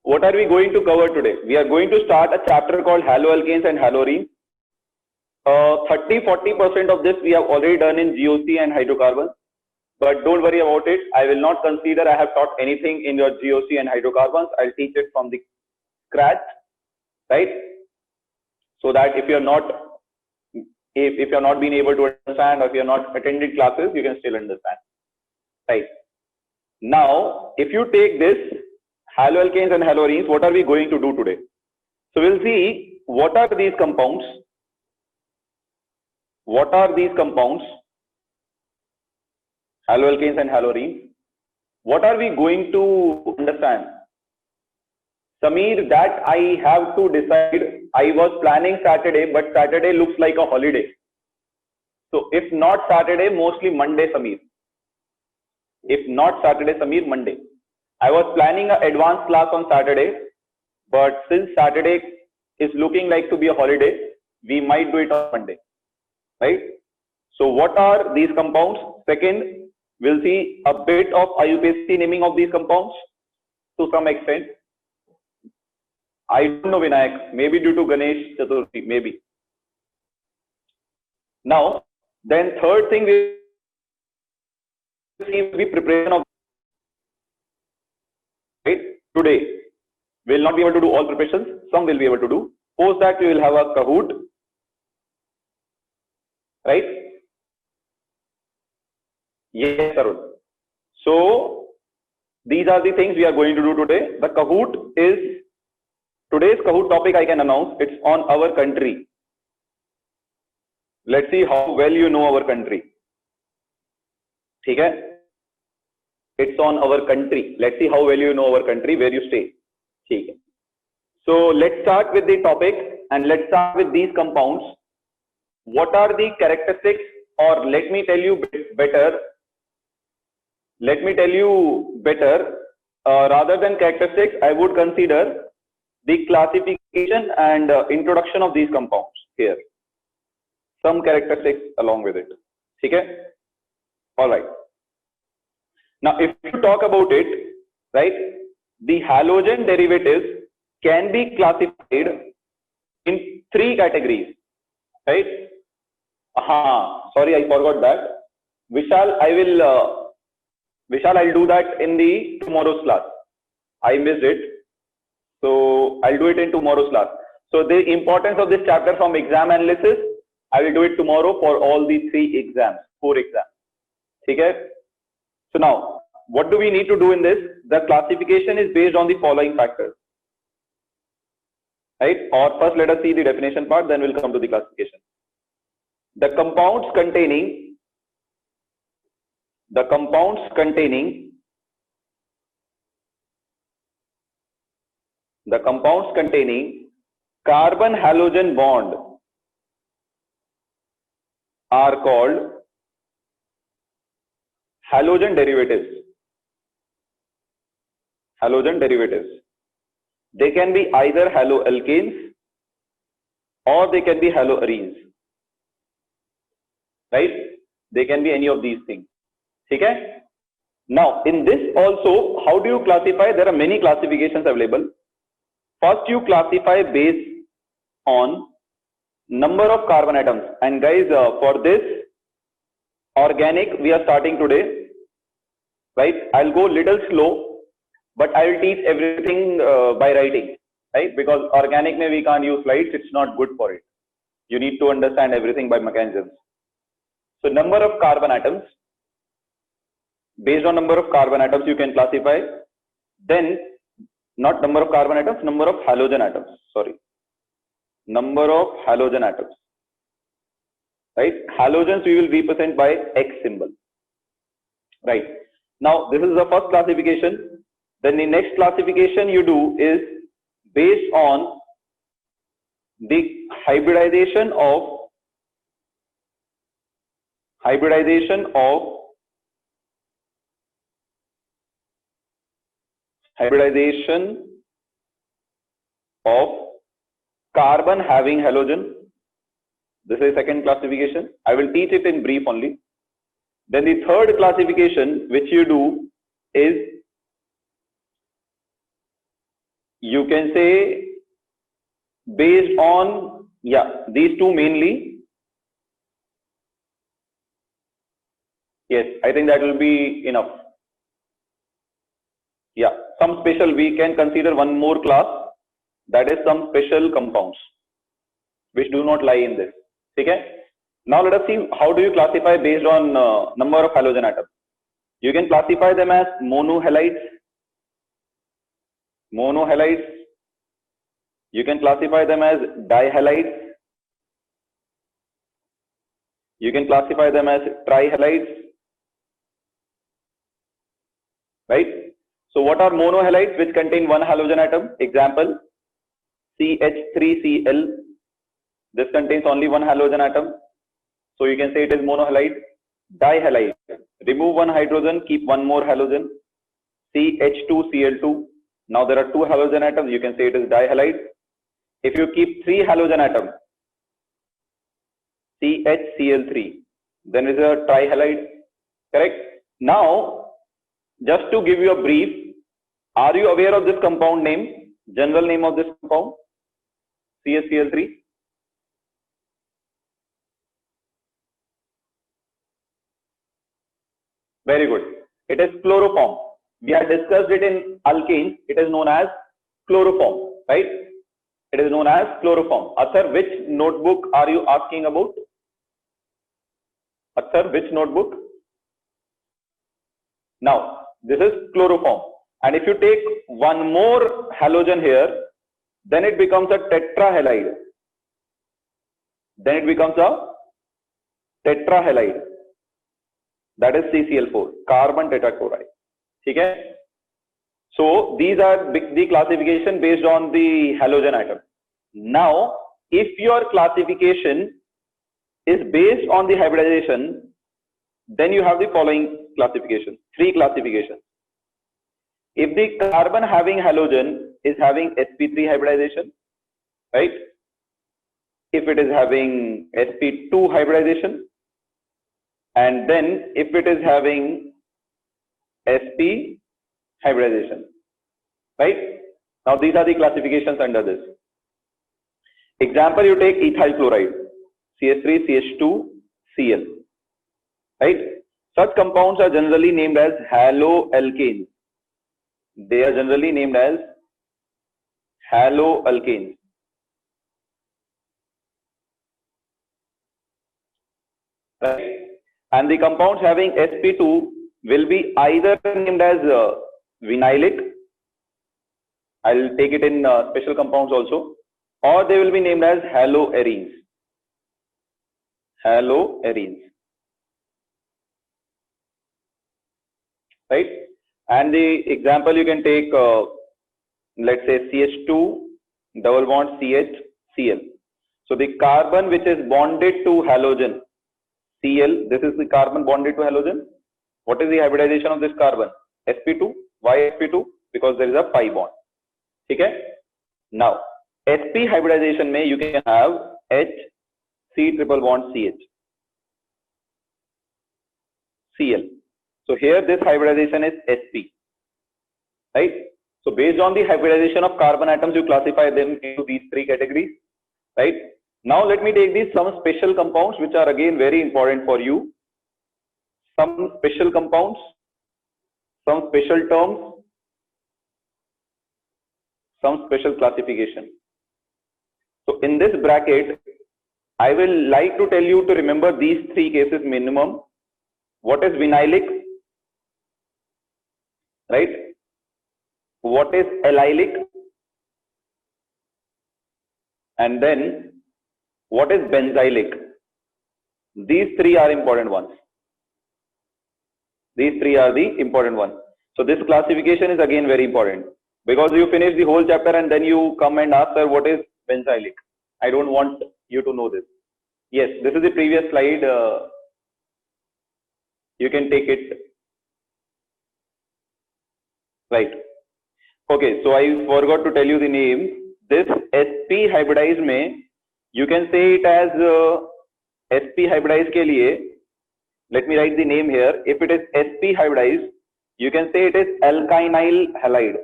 What are we going to cover today? We are going to start a chapter called haloalkanes and haloarenes. 30-40% of this we have already done in GOC and hydrocarbons. But don't worry about it. I will not consider I have taught anything in your GOC and hydrocarbons. I'll teach it from the scratch, right? So that if you're not being able to understand, or if you're not attended classes, you can still understand, right? Now, if you take this haloalkanes and haloarenes, what are we going to do today? So we'll see what are these compounds. What are these compounds? Haloalkanes and haloarenes. What are we going to understand? Sameer, that I have to decide. I was planning Saturday, but Saturday looks like a holiday. So if not Saturday, mostly Monday, Sameer. If not Saturday, Sameer, Monday. I was planning an advanced class on Saturday, but since Saturday is looking like to be a holiday, we might do it on Monday, right? So what are these compounds? Second, we'll see a bit of IUPAC naming of these compounds to some extent. I don't know, Vinayak, maybe due to Ganesh Chaturthi, maybe. Now, then third thing we will be preparation of, right? Today, we will not be able to do all preparations, some will be able to do. Post that, we will have a Kahoot, right? Yes, Arun. So, these are the things we are going to do today. The Kahoot is, today's Kahoot topic I can announce, it's on our country. Let's see how well you know our country. Okay? It's on our country. Let's see how well you know our country, where you stay. Okay. So let's start with the topic and let's start with these compounds. What are the characteristics, or let me tell you better. Let me tell you better, rather than characteristics, I would consider the classification and introduction of these compounds here. Some characteristics along with it. Okay? All right. Now, if you talk about it, right, the halogen derivatives can be classified in 3 categories, right? Sorry, I forgot that. Vishal, I'll do that in the tomorrow's class. I missed it. So I'll do it in tomorrow's class. So the importance of this chapter from exam analysis, I will do it tomorrow for all the 4 exams. Okay? So now, what do we need to do in this? The classification is based on the following factors, right? Or first let us see the definition part, then we'll come to the classification. The compounds containing carbon halogen bond are called halogen derivatives. They can be either haloalkanes or they can be haloarenes, right? They can be any of these things. Okay? Now, in this also, how do you classify? There are many classifications available. First, you classify based on number of carbon atoms. And guys, for this organic, we are starting today, right? I'll go little slow, but I will teach everything by writing, right? Because organic we can't use slides, it's not good for it. You need to understand everything by mechanisms. So number of carbon atoms, based on number of carbon atoms you can classify. Then not number of carbon atoms, number of halogen atoms, sorry. Number of halogen atoms, right? Halogens we will represent by X symbol, right? Now this is the first classification. Then the next classification you do is based on the hybridization of carbon having halogen. This is second classification. I will teach it in brief only. Then the third classification which you do is you can say based on, yeah, these two mainly. Yes, I think that will be enough. Yeah, some special, we can consider one more class, that is some special compounds which do not lie in this. Okay. Now let us see how do you classify based on number of halogen atoms. You can classify them as monohalides. You can classify them as dihalides. You can classify them as trihalides. Right? So what are monohalides? Which contain one halogen atom. Example, CH3Cl. This contains only one halogen atom. So you can say it is monohalide. Dihalide. Remove one hydrogen, keep one more halogen. CH2Cl2. Now there are two halogen atoms. You can say it is dihalide. If you keep three halogen atoms, CHCl3, then it is a trihalide. Correct? Now, just to give you a brief, are you aware of this compound name? General name of this compound? CHCl3? Very good. It is chloroform. We had discussed it in alkanes. It is known as chloroform, right? It is known as chloroform. Athar, which notebook are you asking about? Athar, which notebook? Now, this is chloroform. And if you take one more halogen here, then it becomes a tetrahalide. Then it becomes a tetrahalide. That is CCl4, carbon tetrachloride. Okay? So these are the classification based on the halogen atom. Now, if your classification is based on the hybridization, then you have the following classification, three classifications. If the carbon having halogen is having sp3 hybridization, right? If it is having sp2 hybridization, and then if it is having sp hybridization, right? Now these are the classifications under this. Example, you take ethyl chloride, CH3, CH2, Cl, right? Such compounds are generally named as haloalkanes. They are generally named as haloalkanes. Right? And the compounds having sp2 will be either named as vinylic, I'll take it in special compounds also, or they will be named as haloarenes. Haloarenes. Right? And the example you can take, let's say CH2 double bond CH, Cl. So the carbon which is bonded to halogen, Cl, this is the carbon bonded to halogen. What is the hybridization of this carbon? sp2. Why sp2? Because there is a pi bond. Okay? Now, sp hybridization may you can have H, C triple bond CH, Cl. So here this hybridization is sp. Right? So based on the hybridization of carbon atoms, you classify them into these three categories. Right? Now let me take these some special compounds which are again very important for you. Some special compounds, some special terms, some special classification. So in this bracket, I will like to tell you to remember these three cases minimum. What is vinylic? Right? What is allylic? And then what is benzylic? These three are important ones. These three are the important ones. So this classification is again very important because you finish the whole chapter and then you come and ask, sir, what is benzylic? I don't want you to know this. Yes, this is the previous slide. You can take it. Right. Okay, so I forgot to tell you the name. This sp hybridized may, you can say it as sp hybridized ke liye, let me write the name here. If it is sp hybridized, you can say it is alkynyl halide.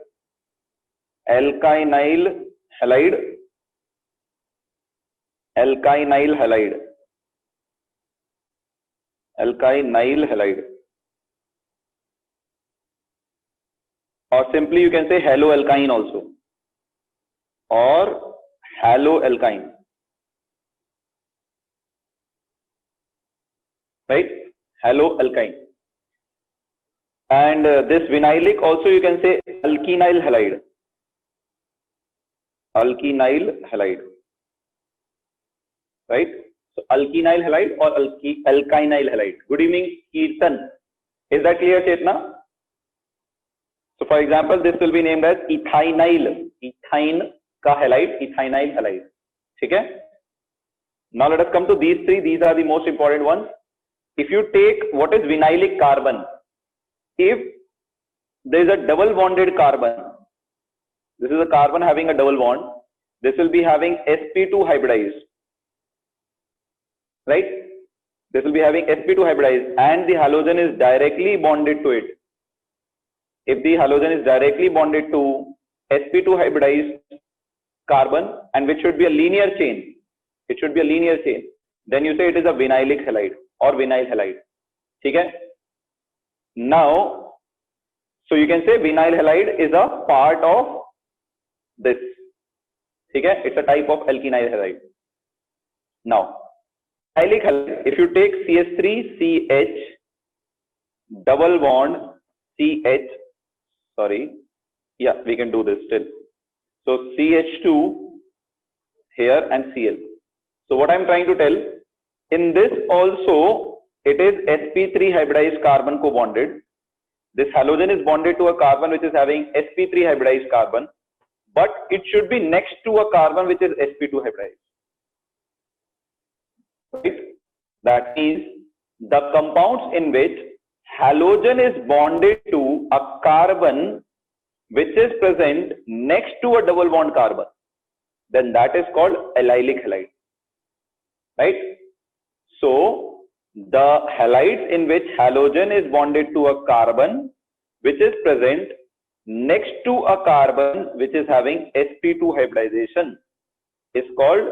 alkynyl halide, alkynyl halide, alkynyl halide, or simply you can say haloalkyne also, or haloalkyne, right? Haloalkyne. And this vinylic also you can say alkenyl halide, alkenyl halide, right? So alkenyl halide or alkynyl halide. Good evening, Kirtan. Is that clear, Chetna? So for example, this will be named as ethinyl, ethine ka halide, ethinyl halide. Okay? Now let us come to these three. These are the most important ones. If you take what is vinylic carbon, if there is a double bonded carbon, this is a carbon having a double bond, this will be having sp2 hybridized, right? This will be having sp2 hybridized and the halogen is directly bonded to it. If the halogen is directly bonded to sp2 hybridized carbon, and which should be a linear chain, it should be a linear chain, then you say it is a vinylic halide or vinyl halide. Okay? Now, so you can say vinyl halide is a part of this. Okay? It's a type of alkenyl halide. Now, vinylic halide, if you take CH3CH double bond CH, sorry, yeah, we can do this still. So CH2 here and Cl. So what I'm trying to tell, in this also it is sp3 hybridized carbon co-bonded. This halogen is bonded to a carbon which is having sp3 hybridized carbon, but it should be next to a carbon which is sp2 hybridized. Right? That means the compounds in which halogen is bonded to a carbon which is present next to a double bond carbon, then that is called allylic halide. Right? So the halides in which halogen is bonded to a carbon which is present next to a carbon which is having sp2 hybridization is called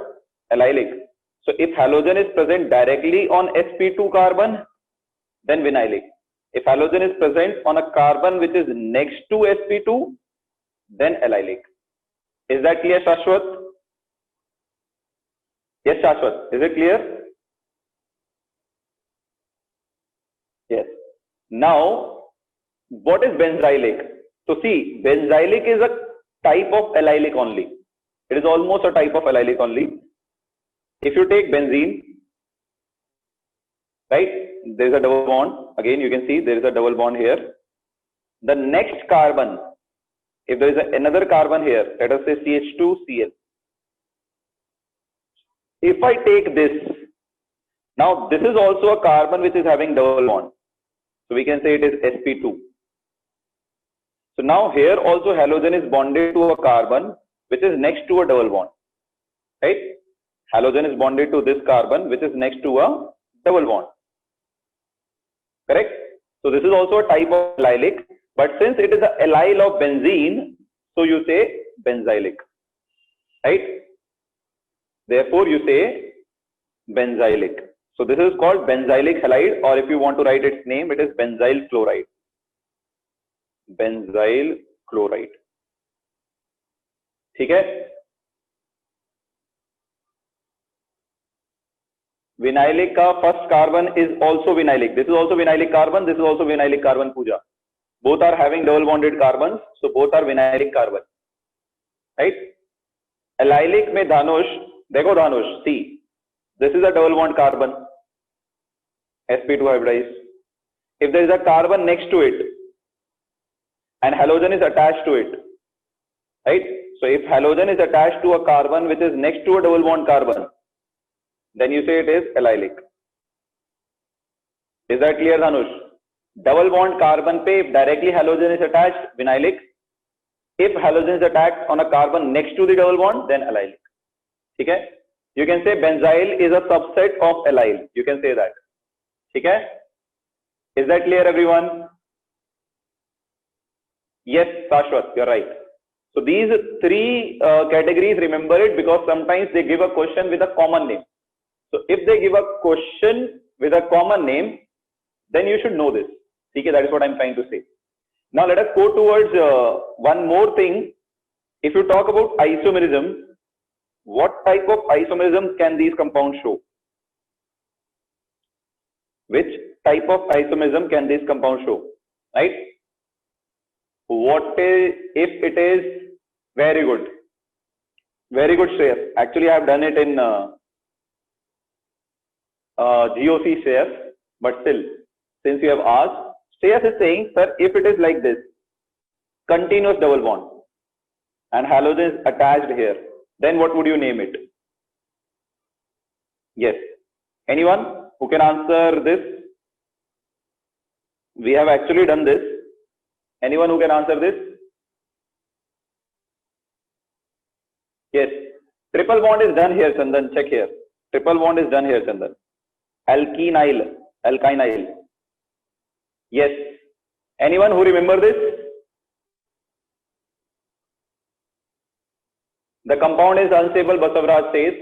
allylic. So if halogen is present directly on sp2 carbon, then vinylic. If halogen is present on a carbon which is next to sp2, then allylic. Is that clear, Shashwat? Yes, Shashwat, is it clear? Yes. Now, what is benzylic? So see, benzylic is a type of allylic only. It is almost a type of allylic only. If you take benzene, right, there is a double bond. Again, you can see there is a double bond here. The next carbon, if there is another carbon here, let us say CH2Cl. If I take this, now this is also a carbon which is having double bond. So we can say it is sp2. So now here also halogen is bonded to a carbon which is next to a double bond. Right? Halogen is bonded to this carbon which is next to a double bond. Correct? So this is also a type of allylic, but since it is a allyl of benzene, so you say benzylic. Right? Therefore you say benzylic. So this is called benzylic halide, or if you want to write its name, it is benzyl chloride. Benzyl chloride. Okay? Vinylic ka first carbon is also vinylic. This is also vinylic carbon. This is also vinylic carbon, Pooja. Both are having double bonded carbons, so both are vinylic carbon. Right? Allylic mein Dhanush, dekho Dhanush, see, this is a double bond carbon, sp2 hybridized. If there is a carbon next to it and halogen is attached to it, right? So if halogen is attached to a carbon which is next to a double bond carbon, then you say it is allylic. Is that clear, Dhanush? Double bond carbon pe if directly halogen is attached, vinylic. If halogen is attached on a carbon next to the double bond, then allylic. Okay? You can say benzyl is a subset of allyl. You can say that. Okay? Is that clear, everyone? Yes, Shashwat, you're right. So these three categories, remember it, because sometimes they give a question with a common name. So if they give a question with a common name, then you should know this. Okay, that is what I'm trying to say. Now let us go towards one more thing. If you talk about isomerism, what type of isomerism can these compounds show? Which type of isomerism can these compounds show? Right? What is, if it is, very good. Very good, Shreyas. Actually, I have done it in GOC, Shreyas, but still, since you have asked, Shreyas is saying, sir, if it is like this, continuous double bond, and halogen is attached here, then what would you name it? Yes. Anyone who can answer this? We have actually done this. Anyone who can answer this? Yes. Triple bond is done here, Chandan. Check here. Triple bond is done here, Chandan. Alkenyl. Alkenyl. Yes. Anyone who remember this? The compound is unstable, Basavraj says.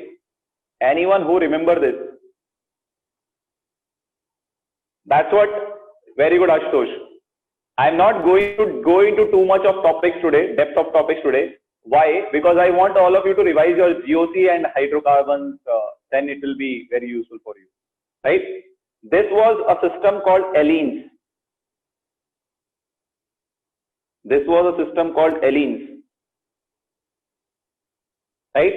Anyone who remember this? That's what. Very good, Ashutosh. I am not going to go into too much of topics today, depth of topics today. Why? Because I want all of you to revise your GOC and hydrocarbons. Then it will be very useful for you. Right? This was a system called allenes. This was a system called allenes. Right?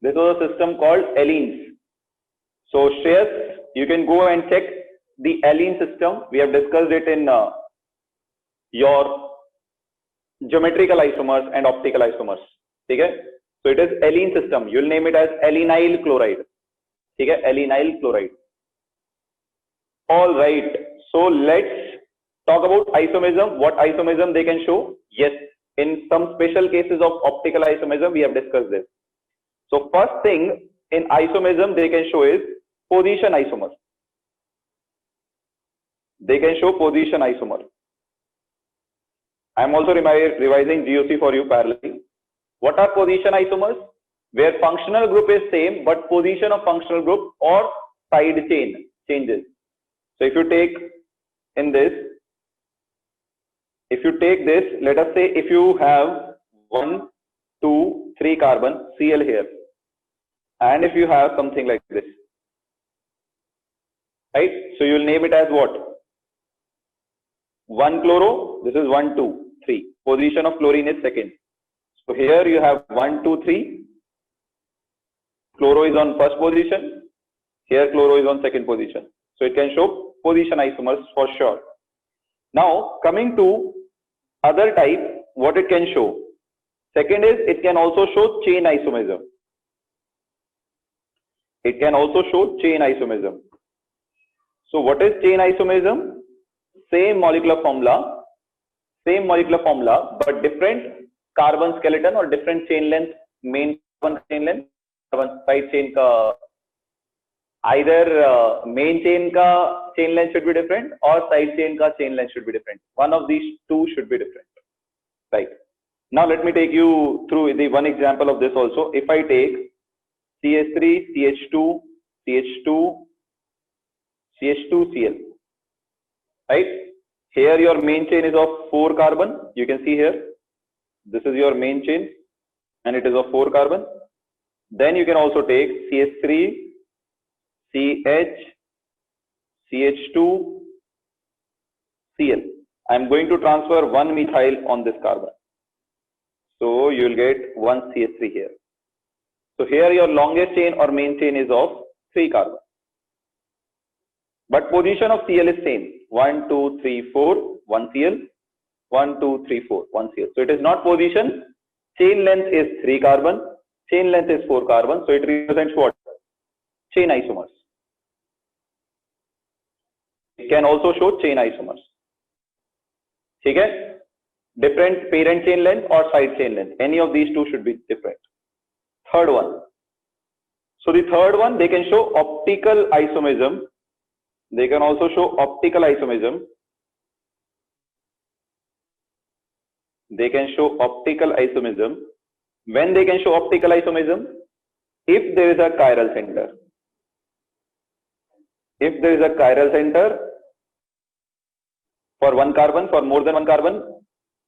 This was a system called allenes. So Shreyas, you can go and check the allene system. We have discussed it in your geometrical isomers and optical isomers. Okay? So it is allene system. You will name it as allenyl chloride. Okay? Allenyl chloride. All right. So let's talk about isomerism. What isomerism they can show? Yes. In some special cases of optical isomerism, we have discussed this. So first thing in isomerism they can show is position isomer. They can show position isomer. I am also revising GOC for you parallelly. What are position isomers? Where functional group is same, but position of functional group or side chain changes. So if you take in this, if you take this, let us say if you have 1, 2, 3 carbon Cl here, and if you have something like this, right? So you will name it as what? 1 chloro, this is 1, 2, 3. Position of chlorine is second. So here you have 1, 2, 3. Chloro is on first position. Here chloro is on second position. So it can show position isomers for sure. Now coming to other type, what it can show. Second is it can also show chain isomerism. It can also show chain isomerism. So what is chain isomerism? Same molecular formula, but different carbon skeleton or different chain length, main carbon chain length, carbon side chain ka, either main chain ka chain length should be different or side chain ka chain length should be different. One of these two should be different. Right. Now let me take you through the one example of this also. If I take CH3, CH2, CH2, CH2Cl. Right? Here your main chain is of 4 carbon. You can see here. This is your main chain and it is of 4 carbon. Then you can also take CH3, CH, CH2, Cl. I am going to transfer 1 methyl on this carbon. So you will get 1 CH3 here. So here your longest chain or main chain is of 3 carbon. But position of Cl is same. 1, 2, 3, 4, 1 Cl. 1, 2, 3, 4, 1 Cl. So it is not position. Chain length is 3 carbon. Chain length is 4 carbon. So it represents what? Chain isomers. It can also show chain isomers. Okay? Different parent chain length or side chain length. Any of these two should be different. Third one. So the third one, they can show optical isomerism. They can also show optical isomerism. they can show optical isomerism. When they can show optical isomerism? If there is a chiral center. If there is a chiral center for one carbon, for more than one carbon,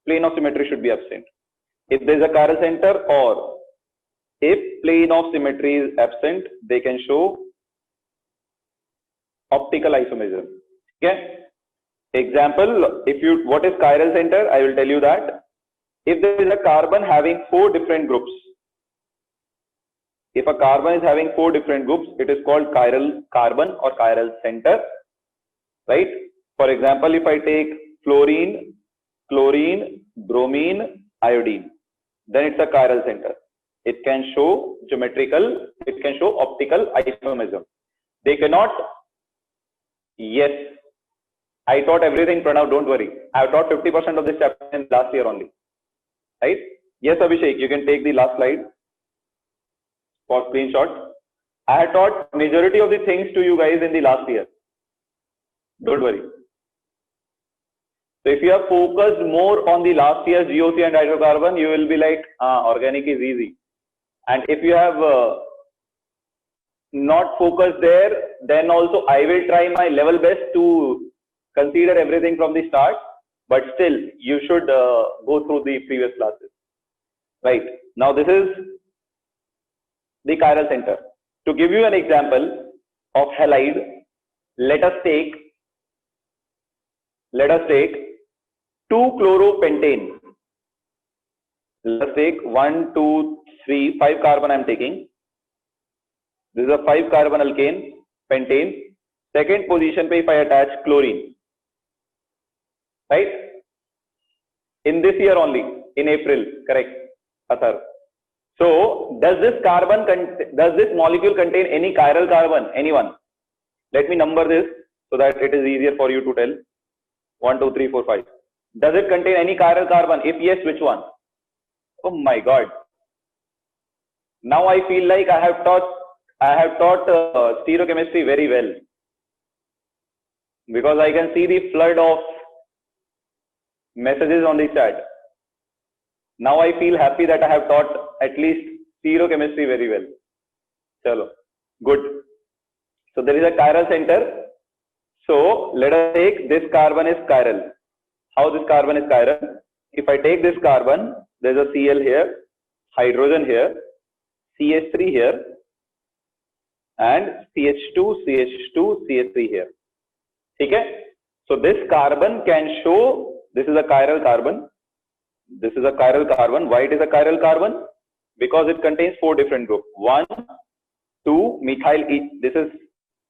plane of symmetry should be absent. If there is a chiral center or if plane of symmetry is absent, they can show optical isomerism. Okay. Example, what is chiral center? I will tell you that. If there is a carbon having 4 different groups, if a carbon is having 4 different groups, it is called chiral carbon or chiral center, right? For example, if I take fluorine, chlorine, bromine, iodine, then it's a chiral center. It can show geometrical, it can show optical isomerism. They cannot, yes, I taught everything, Pranav, don't worry. I have taught 50% of this chapter in last year only. Right? Yes, Abhishek, you can take the last slide for screenshot. I had taught majority of the things to you guys in the last year. Don't worry. So if you have focused more on the last year's GOC and hydrocarbon, you will be like, organic is easy. And if you have not focused there, then also I will try my level best to consider everything from the start. But still, you should go through the previous classes. Right. Now, this is the chiral center. To give you an example of halide, let us take 2-chloropentane. Let's take 1, 2, 3, 5 carbon I am taking. This is a 5 carbon alkane, pentane. Second position pe if I attach chlorine. Right? In this year only, in April, correct? Athar. So, does this molecule contain any chiral carbon? Anyone? Let me number this so that it is easier for you to tell. 1, 2, 3, 4, 5. Does it contain any chiral carbon? If yes, which one? Oh my God! Now I feel like I have taught stereochemistry very well, because I can see the flood of messages on the chat. Now I feel happy that I have taught at least stereochemistry very well. Chalo, good. So there is a chiral center. So let us take this carbon is chiral. How this carbon is chiral? If I take this carbon, there is a Cl here, hydrogen here, CH3 here, and CH2, CH2, CH3 here. Okay? So this carbon can show, this is a chiral carbon. This is a chiral carbon. Why it is a chiral carbon? Because it contains 4 different groups. 1, 2, methyl. This is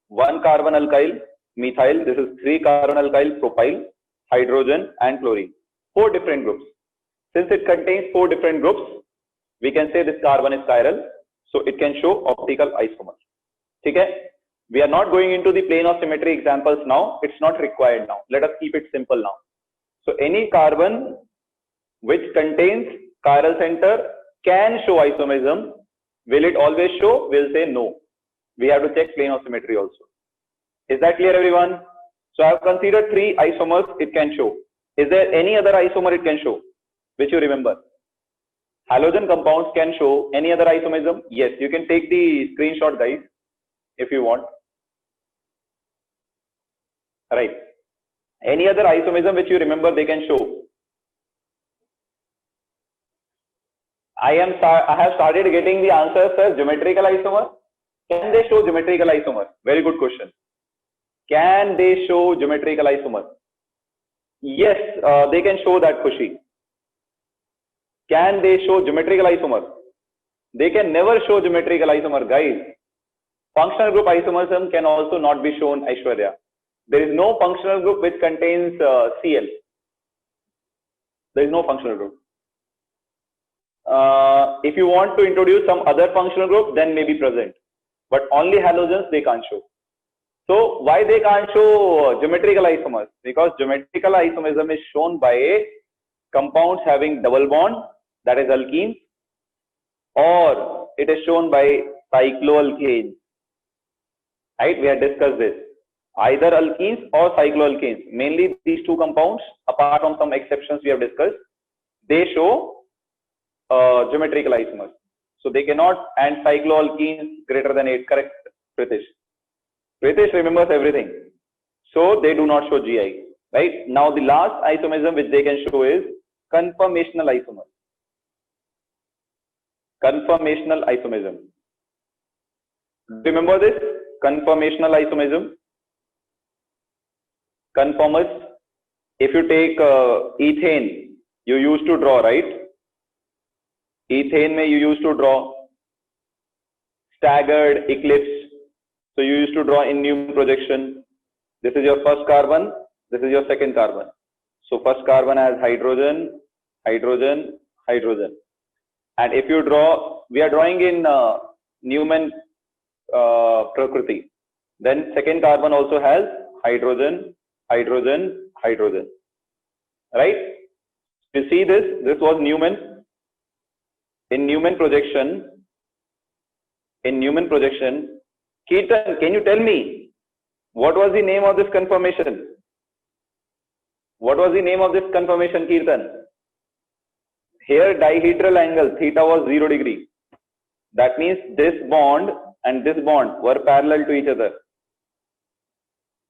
1 carbon alkyl, methyl. This is 3 carbon alkyl, propyl, hydrogen, and chlorine. 4 different groups. Since it contains 4 different groups, we can say this carbon is chiral. So it can show optical isomer. Okay? We are not going into the plane of symmetry examples now. It's not required now. Let us keep it simple now. So any carbon which contains chiral center can show isomerism. Will it always show? We'll say no. We have to check plane of symmetry also. Is that clear, everyone? So I have considered 3 isomers it can show. Is there any other isomer it can show, which you remember? Halogen compounds can show any other isomerism? Yes, you can take the screenshot, guys, if you want. Right. Any other isomerism which you remember they can show? I have started getting the answers, sir. Geometrical isomer. Can they show geometrical isomer? Very good question. Can they show geometrical isomer? Yes, they can show that, Khushi. Can they show geometrical isomer? They can never show geometrical isomer, guys. Functional group isomerism can also not be shown, Aishwarya. There is no functional group which contains Cl. There is no functional group. If you want to introduce some other functional group, then may be present. But only halogens they can't show. So why they can't show geometrical isomers? Because geometrical isomerism is shown by compounds having double bond, that is alkenes, or it is shown by cycloalkanes. Right? We have discussed this. Either alkenes or cycloalkanes. Mainly these 2 compounds, apart from some exceptions we have discussed. they show geometrical isomers. So they cannot, and cycloalkenes greater than 8, correct, Pritesh? Pritesh remembers everything. So they do not show GI, right? Now the last isomerism which they can show is conformational isomer. Conformational isomerism. Remember this? Conformational isomerism. Conformers. If you take ethane, you used to draw, right? Ethane you used to draw staggered eclipse. So you used to draw in Newman projection. This is your first carbon. This is your second carbon. So first carbon has hydrogen, hydrogen, hydrogen. And if you draw, we are drawing in Newman Prakriti. Then second carbon also has hydrogen, hydrogen, hydrogen. Right? You see this? This was Newman. In Newman projection, Kirtan, can you tell me what was the name of this conformation? What was the name of this conformation, Kirtan? Here dihedral angle theta was 0 degree. That means this bond and this bond were parallel to each other.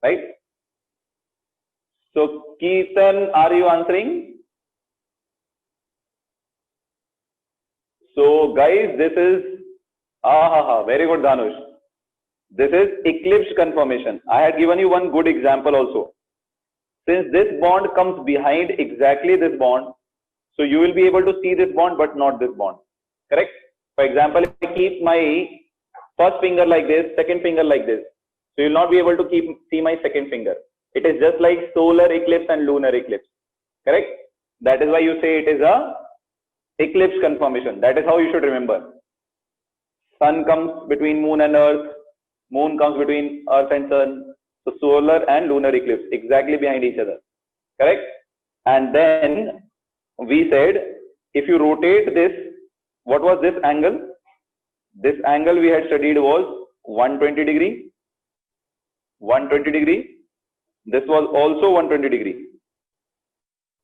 Right? So Kirtan, are you answering? So guys, this is very good, Dhanush. This is eclipse conformation. I had given you one good example also. Since this bond comes behind exactly this bond, so you will be able to see this bond but not this bond. Correct? For example, if I keep my first finger like this, second finger like this, so you will not be able to see my second finger. It is just like solar eclipse and lunar eclipse. Correct? That is why you say it is a eclipse conformation. That is how you should remember. Sun comes between moon and earth. Moon comes between earth and sun. So solar and lunar eclipse exactly behind each other. Correct? And then we said if you rotate this, what was this angle? This angle we had studied was 120 degree. 120 degree. This was also 120 degree.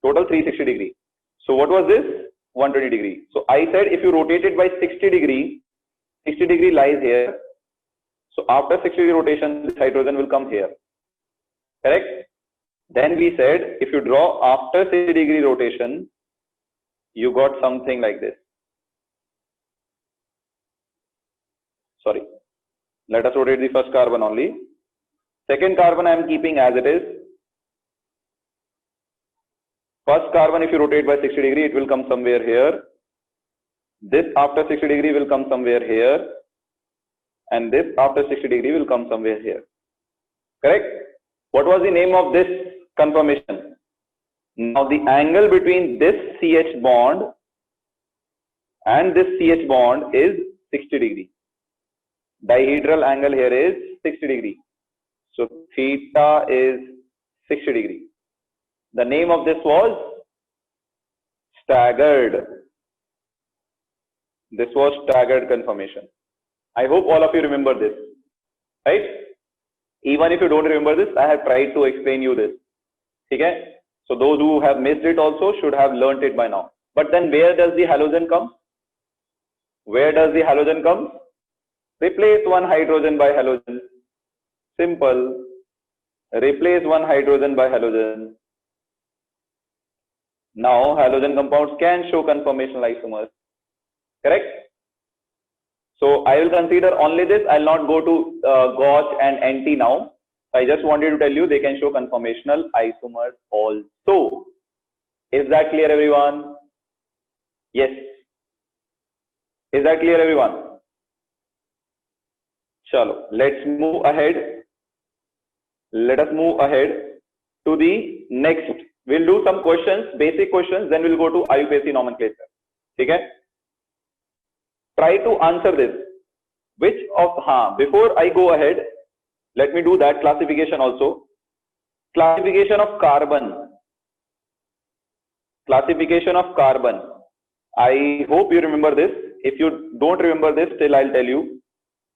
Total 360 degree. So what was this? 120 degree. So I said if you rotate it by 60 degree, 60 degree lies here. So after 60 degree rotation, this hydrogen will come here. Correct? Then we said if you draw after 60 degree rotation, you got something like this. Sorry. Let us rotate the first carbon only. Second carbon I am keeping as it is. First carbon, if you rotate by 60 degree, it will come somewhere here. This after 60 degree will come somewhere here. And this after 60 degree will come somewhere here. Correct? What was the name of this conformation? Now the angle between this CH bond and this CH bond is 60 degree. Dihedral angle here is 60 degree. So theta is 60 degree. The name of this was staggered. This was staggered conformation. I hope all of you remember this, right? Even if you don't remember this, I have tried to explain you this. Okay? So those who have missed it also should have learnt it by now. But then where does the halogen come? Where does the halogen come? Replace one hydrogen by halogen. Simple. Replace one hydrogen by halogen. Now halogen compounds can show conformational isomers. Correct? So I will consider only this. I will not go to Gauch and NT now. I just wanted to tell you they can show conformational isomers also. Is that clear, everyone? Yes. Is that clear, everyone? Chalo, let's move ahead. Let us move ahead to the next. We'll do some questions, basic questions, then we'll go to IUPAC nomenclature. Okay? Try to answer this. Which of, before I go ahead, let me do that classification also. Classification of carbon. Classification of carbon. I hope you remember this. If you don't remember this, still I'll tell you.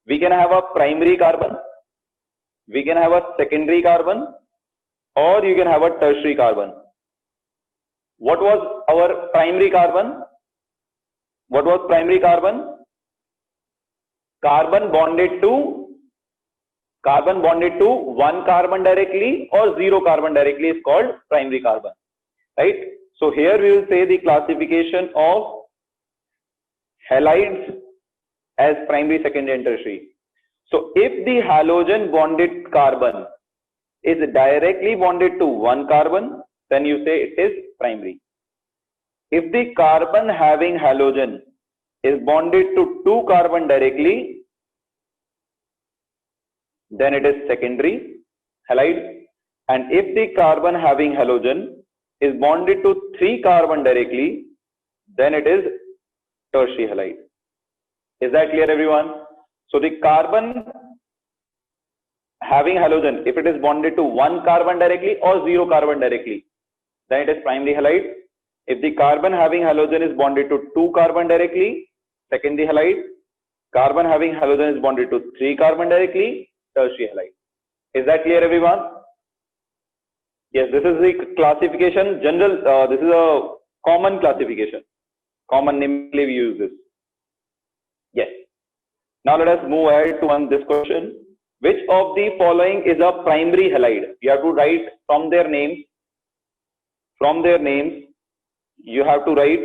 We can have a primary carbon. We can have a secondary carbon. Or you can have a tertiary carbon. what was our primary carbon? What was primary carbon? Carbon bonded to one carbon directly or zero carbon directly is called primary carbon, right? So here we will say the classification of halides as primary, secondary and tertiary. So if the halogen bonded carbon is directly bonded to one carbon, then you say it is primary. If the carbon having halogen is bonded to two carbon directly, then it is secondary halide. And if the carbon having halogen is bonded to three carbon directly, then it is tertiary halide. Is that clear, everyone? So the carbon having halogen, if it is bonded to one carbon directly or zero carbon directly, then it is primary halide. If the carbon having halogen is bonded to two carbon directly, secondary halide. Carbon having halogen is bonded to three carbon directly, tertiary halide. Is that clear, everyone? Yes, this is the classification. General, this is a common classification. Commonly we use this. Yes. Now let us move ahead to this question. Which of the following is a primary halide? You have to write from their names. From their names, you have to write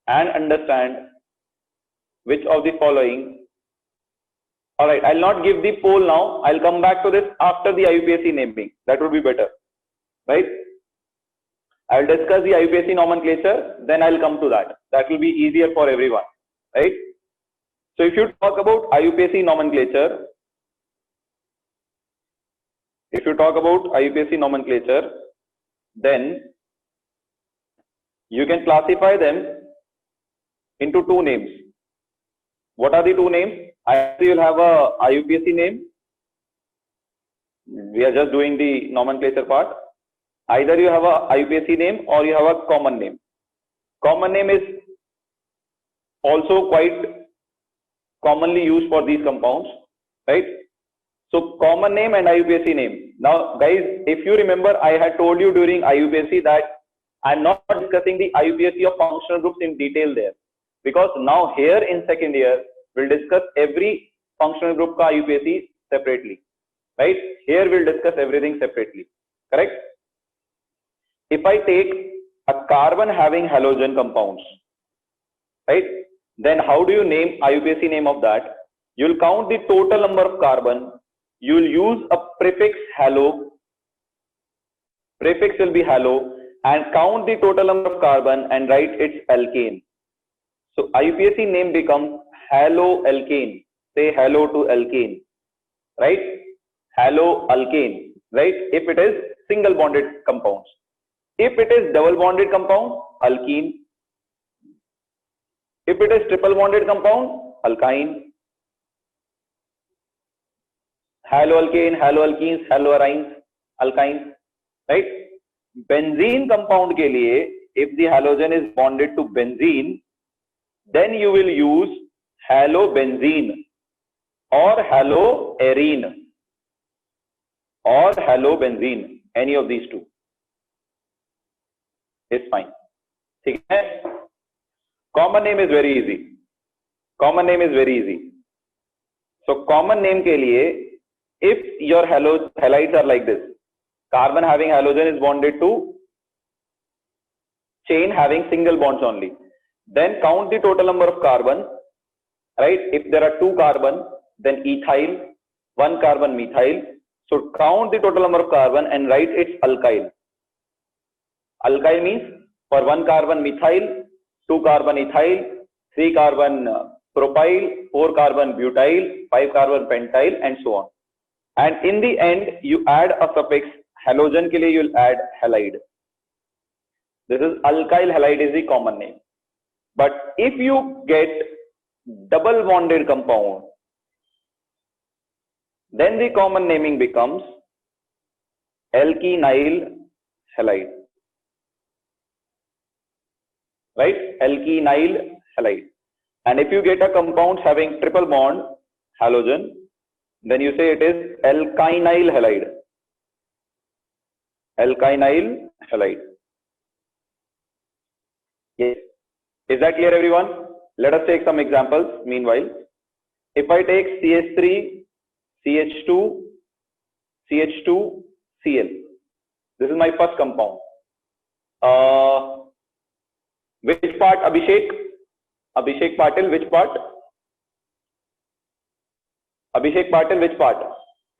and understand which of the following. All right, I'll not give the poll now. I'll come back to this after the IUPAC naming. That would be better, right? I'll discuss the IUPAC nomenclature, then I'll come to that. That will be easier for everyone, right? So if you talk about IUPAC nomenclature, then you can classify them into two names. What are the two names? Either you will have a IUPAC name. We are just doing the nomenclature part. Either you have a IUPAC name or you have a common name. Common name is also quite commonly used for these compounds, right? So common name and IUPAC name. Now guys, if you remember, I had told you during IUPAC that I'm not discussing the IUPAC of functional groups in detail there, because now here in second year we'll discuss every functional group ka IUPAC separately, right? Here we'll discuss everything separately, correct? If I take a carbon having halogen compounds, right, then how do you name IUPAC name of that? You'll count the total number of carbon. You'll use a prefix halo. Prefix will be halo, and count the total number of carbon and write its alkane. So IUPAC name becomes haloalkane. Say hello to alkane, right? Haloalkane, right? If it is single bonded compounds. If it is double bonded compound, alkene. If it is triple bonded compound, alkyne. Haloalkane, haloalkenes, haloarynes, alkynes, right? Benzene compound के लिए, if the halogen is bonded to benzene, then you will use halobenzene or haloarine or halobenzene. Any of these two is fine. ठीक है? Common name is very easy. Common name is very easy. So common name के लिए, if your halides are like this, carbon having halogen is bonded to chain having single bonds only, then count the total number of carbon, right? If there are two carbon, then ethyl, one carbon methyl. So count the total number of carbon and write its alkyl. Alkyl means for one carbon methyl, two carbon ethyl, three carbon propyl, four carbon butyl, five carbon pentyl, and so on. And in the end, you add a suffix. Halogen के लिए you will add halide. This is alkyl halide is the common name. But if you get double bonded compound, then the common naming becomes alkenyl halide. Right? Alkenyl halide. And if you get a compound having triple bond halogen, then you say it is alkynyl halide. Alkynyl halide. Yes. Is that clear, everyone? Let us take some examples meanwhile. If I take CH3, CH2, CH2, Cl. This is my first compound. Which part, Abhishek? Abhishek Patil, which part? Abhishek Patil, which part?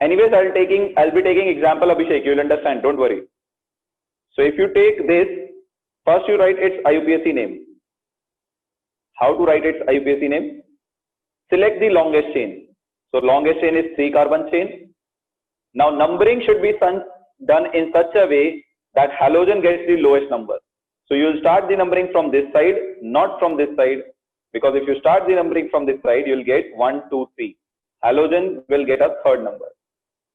Anyways, I'll be taking example, Abhishek, you'll understand, don't worry. So if you take this, first you write its IUPAC name. How to write its IUPAC name? Select the longest chain. So longest chain is 3-carbon chain. Now numbering should be done in such a way that halogen gets the lowest number. So you'll start the numbering from this side, not from this side, because if you start the numbering from this side, you'll get 1, 2, 3. Halogen will get a third number.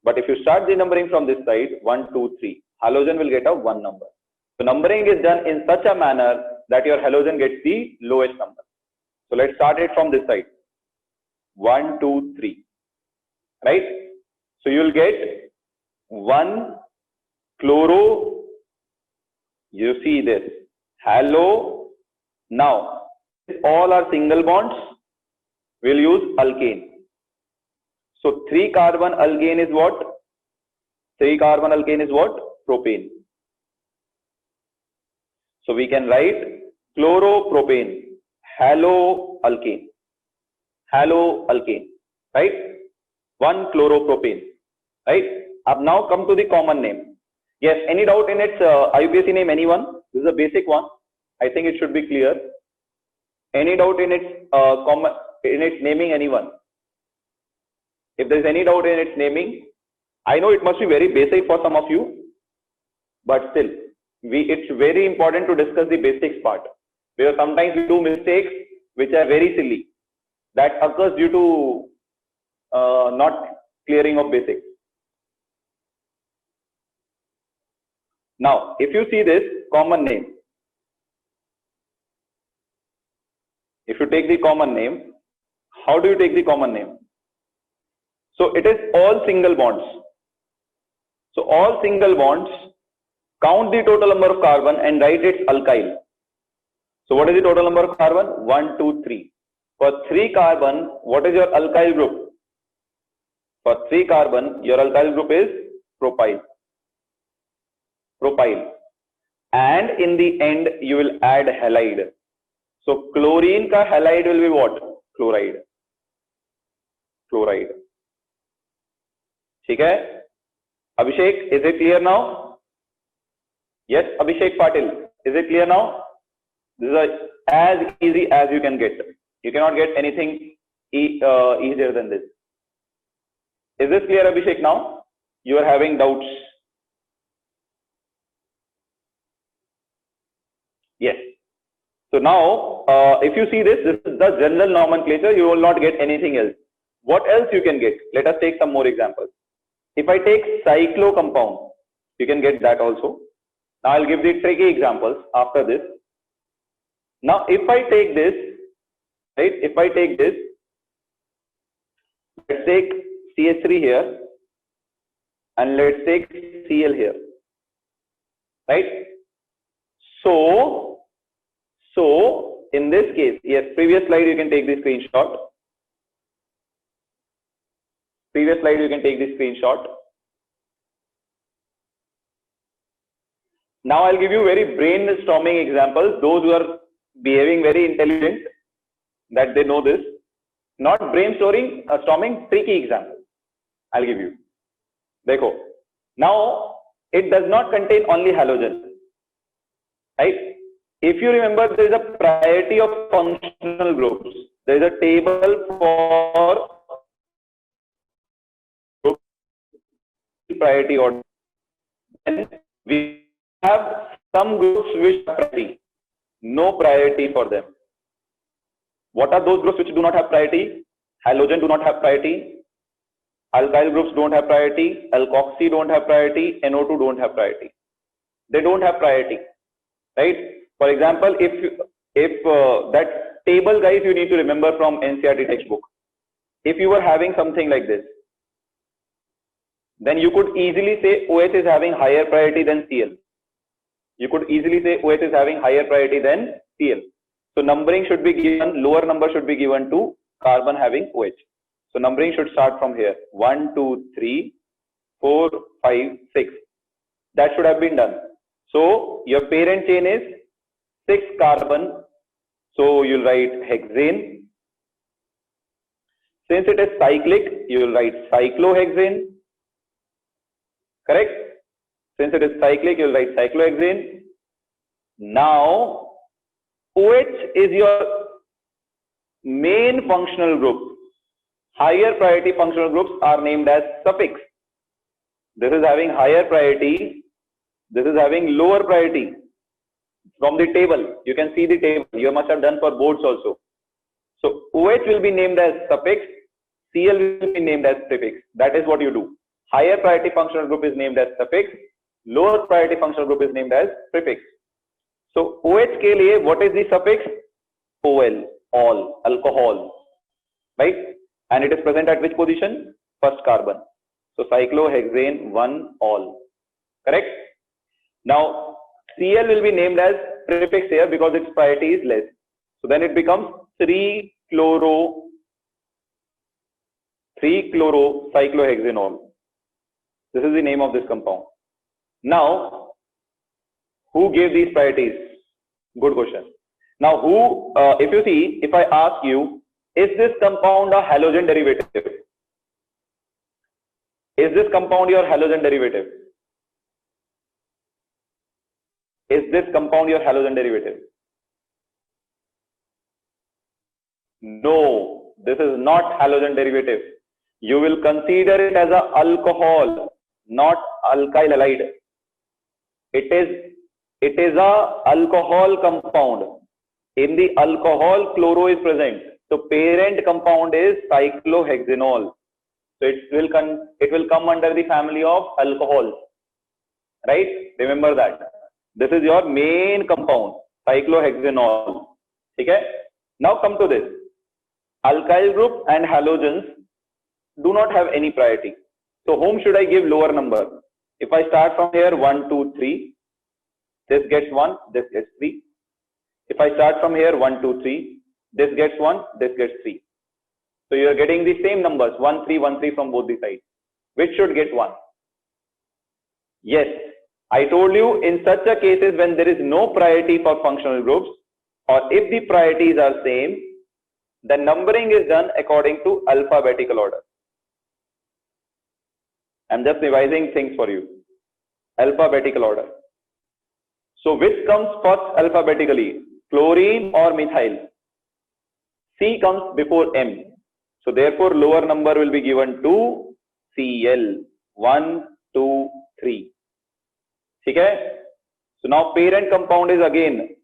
But if you start the numbering from this side, 1, 2, 3, halogen will get a 1 number. So numbering is done in such a manner that your halogen gets the lowest number. So let's start it from this side. 1, 2, 3. Right? So you'll get 1 chloro. You see this. Halo. Now, all are single bonds. We'll use alkane. So 3-carbon alkane is what? 3-carbon alkane is what? Propane. So we can write chloropropane, haloalkane, haloalkane, right? 1 chloropropane, right? Up now come to the common name. Yes, any doubt in its IUPAC name, anyone? This is a basic one. I think it should be clear. Any doubt in its naming, anyone? If there is any doubt in its naming, I know it must be very basic for some of you, but still, it's very important to discuss the basics part, because sometimes we do mistakes which are very silly, that occurs due to not clearing of basics. Now, if you see this common name, if you take the common name, how do you take the common name? So it is all single bonds. So all single bonds, count the total number of carbon and write its alkyl. So what is the total number of carbon? 1, 2, 3. For 3 carbon, what is your alkyl group? For 3 carbon, your alkyl group is propyl. Propyl. And in the end, you will add halide. So chlorine ka halide will be what? Chloride. Chloride. Okay? Abhishek, is it clear now? Yes, Abhishek Patil, is it clear now? This is as easy as you can get. You cannot get anything easier than this. Is this clear, Abhishek, now? You are having doubts. Yes. So now, if you see this is the general nomenclature. You will not get anything else. What else you can get? Let us take some more examples. If I take cyclo compound, you can get that also. Now I'll give the tricky examples after this. Now if I take this, right, if I take this, let's take CH3 here and let's take Cl here, right? So in this case, yes, previous slide you can take the screenshot. Previous slide you can take the screenshot. Now I'll give you very brainstorming examples. Those who are behaving very intelligent, that they know this. Not brainstorming, storming, tricky example. I'll give you. Dekho. Now it does not contain only halogen, right? If you remember, there is a priority of functional groups. There is a table for priority order. Then we have some groups which have priority, no priority for them. What are those groups which do not have priority? Halogen do not have priority, alkyl groups don't have priority, alkoxy don't have priority, NO2 don't have priority. They don't have priority, right? For example, if that table, guys, you need to remember from NCERT textbook. If you were having something like this, then you could easily say OH is having higher priority than Cl. You could easily say OH is having higher priority than Cl. So numbering should be given, lower number should be given to carbon having OH. So numbering should start from here. 1, 2, 3, 4, 5, 6. That should have been done. So your parent chain is 6 carbon. So you'll write hexane. Since it is cyclic, you will write cyclohexane. Correct? Since it is cyclic, you will write cyclohexane. Now, OH is your main functional group. Higher priority functional groups are named as suffix. This is having higher priority. This is having lower priority. From the table, you can see the table. You must have done for boards also. So OH will be named as suffix. Cl will be named as prefix. That is what you do. Higher priority functional group is named as suffix. Lower priority functional group is named as prefix. So OH ke liye, what is the suffix? OL, all, alcohol, right? And it is present at which position? First carbon. So cyclohexane 1 all. Correct? Now Cl will be named as prefix here because its priority is less. So then it becomes 3-chloro-cyclohexanol. This is the name of this compound. Now, who gave these priorities? Good question. Now, who, if you see, if I ask you, is this compound a halogen derivative? Is this compound your halogen derivative? Is this compound your halogen derivative? No, this is not halogen derivative. You will consider it as a alcohol, not alkyl halide. It is a alcohol compound. In the alcohol, chloro is present. So parent compound is cyclohexanol. So it will come under the family of alcohols, right? Remember that. This is your main compound, cyclohexanol. Okay? Now come to this. Alkyl group and halogens do not have any priority. So whom should I give lower number? If I start from here 1, 2, 3, this gets 1, this gets 3. If I start from here 1, 2, 3, this gets 1, this gets 3. So you are getting the same numbers 1, 3, 1, 3 from both the sides. Which should get 1? Yes, I told you in such a cases when there is no priority for functional groups, or if the priorities are same, the numbering is done according to alphabetical order. I'm just revising things for you. Alphabetical order. So which comes first alphabetically? Chlorine or methyl? C comes before M. So therefore lower number will be given to Cl. 1, 2, 3. Okay? So now parent compound is again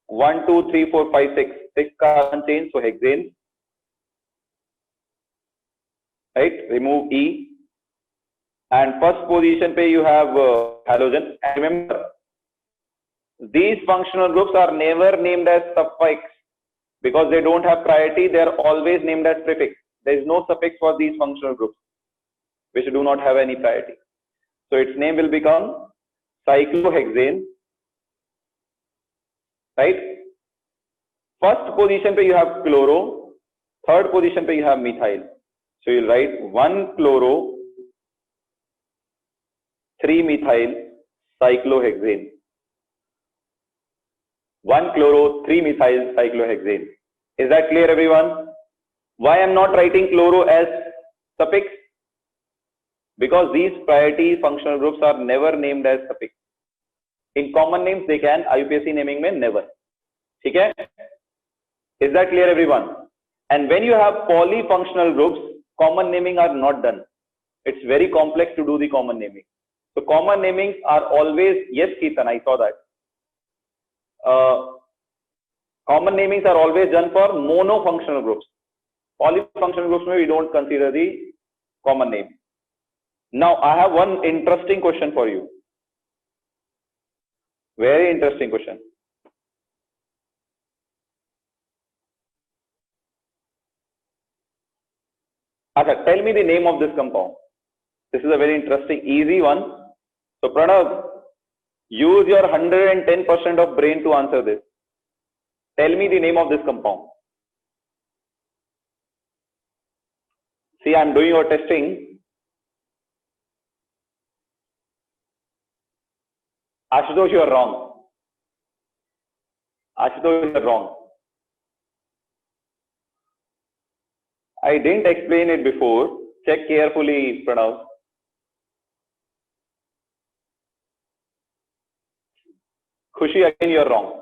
1, 2, 3, 4, 5, 6. 6 carbon chain, so hexane. Right? Remove E. And first position pe you have halogen. And remember, these functional groups are never named as suffix because they don't have priority. They are always named as prefix. There is no suffix for these functional groups which do not have any priority. So its name will become cyclohexane. Right? First position pe you have chloro. Third position pe you have methyl. So you'll write 1 chloro, 3 methyl, cyclohexane. 1 chloro, 3 methyl, cyclohexane. Is that clear, everyone? Why I'm not writing chloro as suffix? Because these priority functional groups are never named as suffix. In common names they can, IUPAC naming mein never. Okay? Is that clear, everyone? And when you have polyfunctional groups, common naming are not done. It's very complex to do the common naming. So common namings are always, yes, Ketan, I saw that. Common namings are always done for monofunctional groups. Polyfunctional groups, we don't consider the common name. Now, I have one interesting question for you. Very interesting question. Acha, tell me the name of this compound. This is a very interesting, easy one. So, Pranav, use your 110% of brain to answer this. Tell me the name of this compound. See, I'm doing your testing. Ashutosh, you are wrong. Ashutosh, you are wrong. I didn't explain it before. Check carefully, Pranav. Khushi, again you are wrong.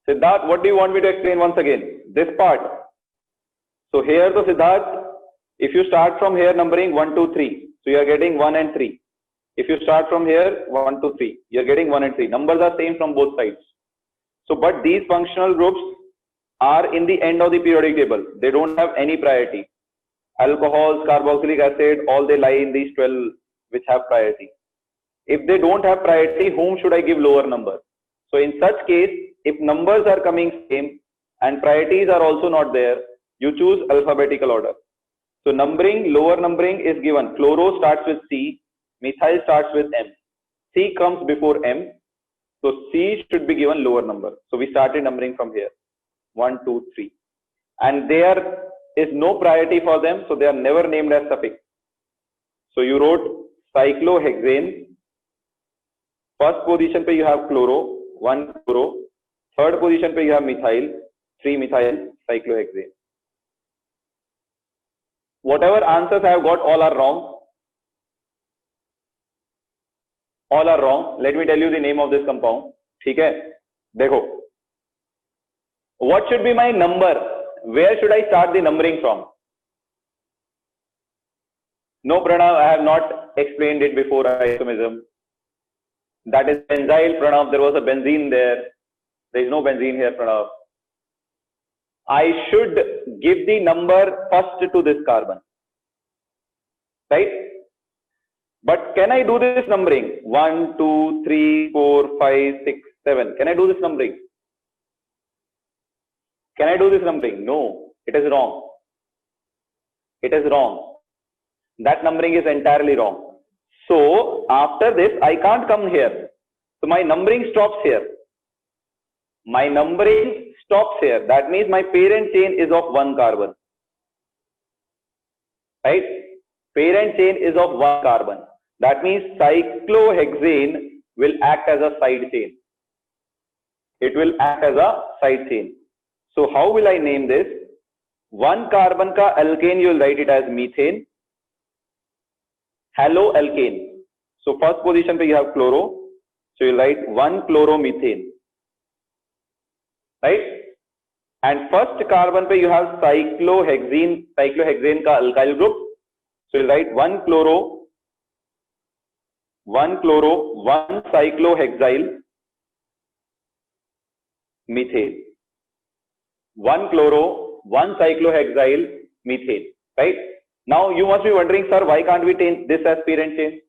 Siddharth, what do you want me to explain once again? This part. So here to Siddharth, if you start from here numbering 1, 2, 3, so you are getting 1 and 3. If you start from here 1, 2, 3, you are getting 1 and 3. Numbers are same from both sides. So, but these functional groups are in the end of the periodic table. They don't have any priority. Alcohols, carboxylic acid, all they lie in these 12 which have priority. If they don't have priority, whom should I give lower number? So in such case, if numbers are coming same and priorities are also not there, you choose alphabetical order. So numbering, lower numbering is given. Chloro starts with C, methyl starts with M. C comes before M. So C should be given lower number. So we started numbering from here. 1, 2, 3. And there is no priority for them, so they are never named as suffix. So you wrote cyclohexane. First position pe you have chloro, 1 chloro. Third position pe you have methyl, 3 methyl cyclohexane. Whatever answers I have got, all are wrong. All are wrong. Let me tell you the name of this compound. ठीक है? देखो. What should be my number? Where should I start the numbering from? No, Pranav, I have not explained it before. Isomerism. That is benzyl, Pranav. There was a benzene there. There is no benzene here, Pranav. I should give the number first to this carbon. Right? But can I do this numbering? 1, 2, 3, 4, 5, 6, 7. Can I do this numbering? Can I do this numbering? No, it is wrong. It is wrong. That numbering is entirely wrong. So after this, I can't come here. So my numbering stops here. My numbering stops here. That means my parent chain is of 1 carbon. Right? Parent chain is of 1 carbon. That means cyclohexane will act as a side chain. It will act as a side chain. So how will I name this? 1 carbon ka alkane, you will write it as methane. Haloalkane. So first position pe you have chloro. So you will write 1 chloromethane. Right? And first carbon pe you have cyclohexane. Cyclohexane ka alkyl group. So you will write 1 chloro, 1 cyclohexyl methane. 1 chloro, 1 cyclohexyl methane. Right? Now you must be wondering, sir, why can't we take this as parent chain?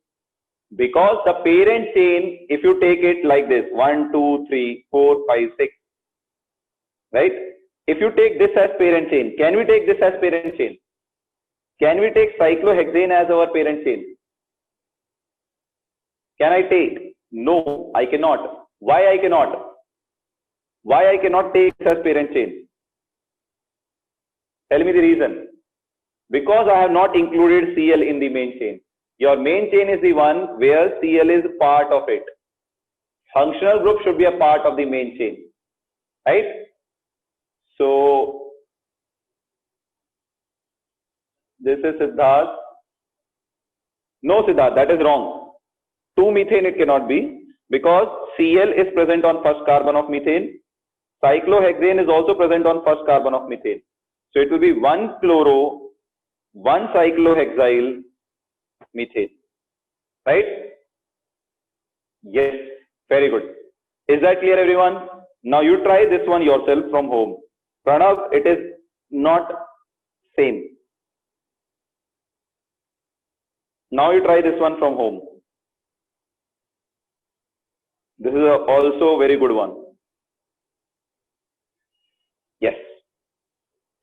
Because the parent chain, if you take it like this, 1, 2, 3, 4, 5, 6. Right? If you take this as parent chain, can we take this as parent chain? Can we take cyclohexane as our parent chain? Can I take? No, I cannot. Why I cannot? Why I cannot take this as parent chain? Tell me the reason. Because I have not included Cl in the main chain. Your main chain is the one where Cl is part of it. Functional group should be a part of the main chain. Right? So this is Siddharth. No, Siddharth, that is wrong. 2-methane it cannot be because Cl is present on first carbon of methane. Cyclohexane is also present on first carbon of methane. So it will be 1 chloro, 1 cyclohexyl methane. Right? Yes, very good. Is that clear, everyone? Now you try this one yourself from home. Pranav, it is not same. Now you try this one from home. This is also a very good one. Yes.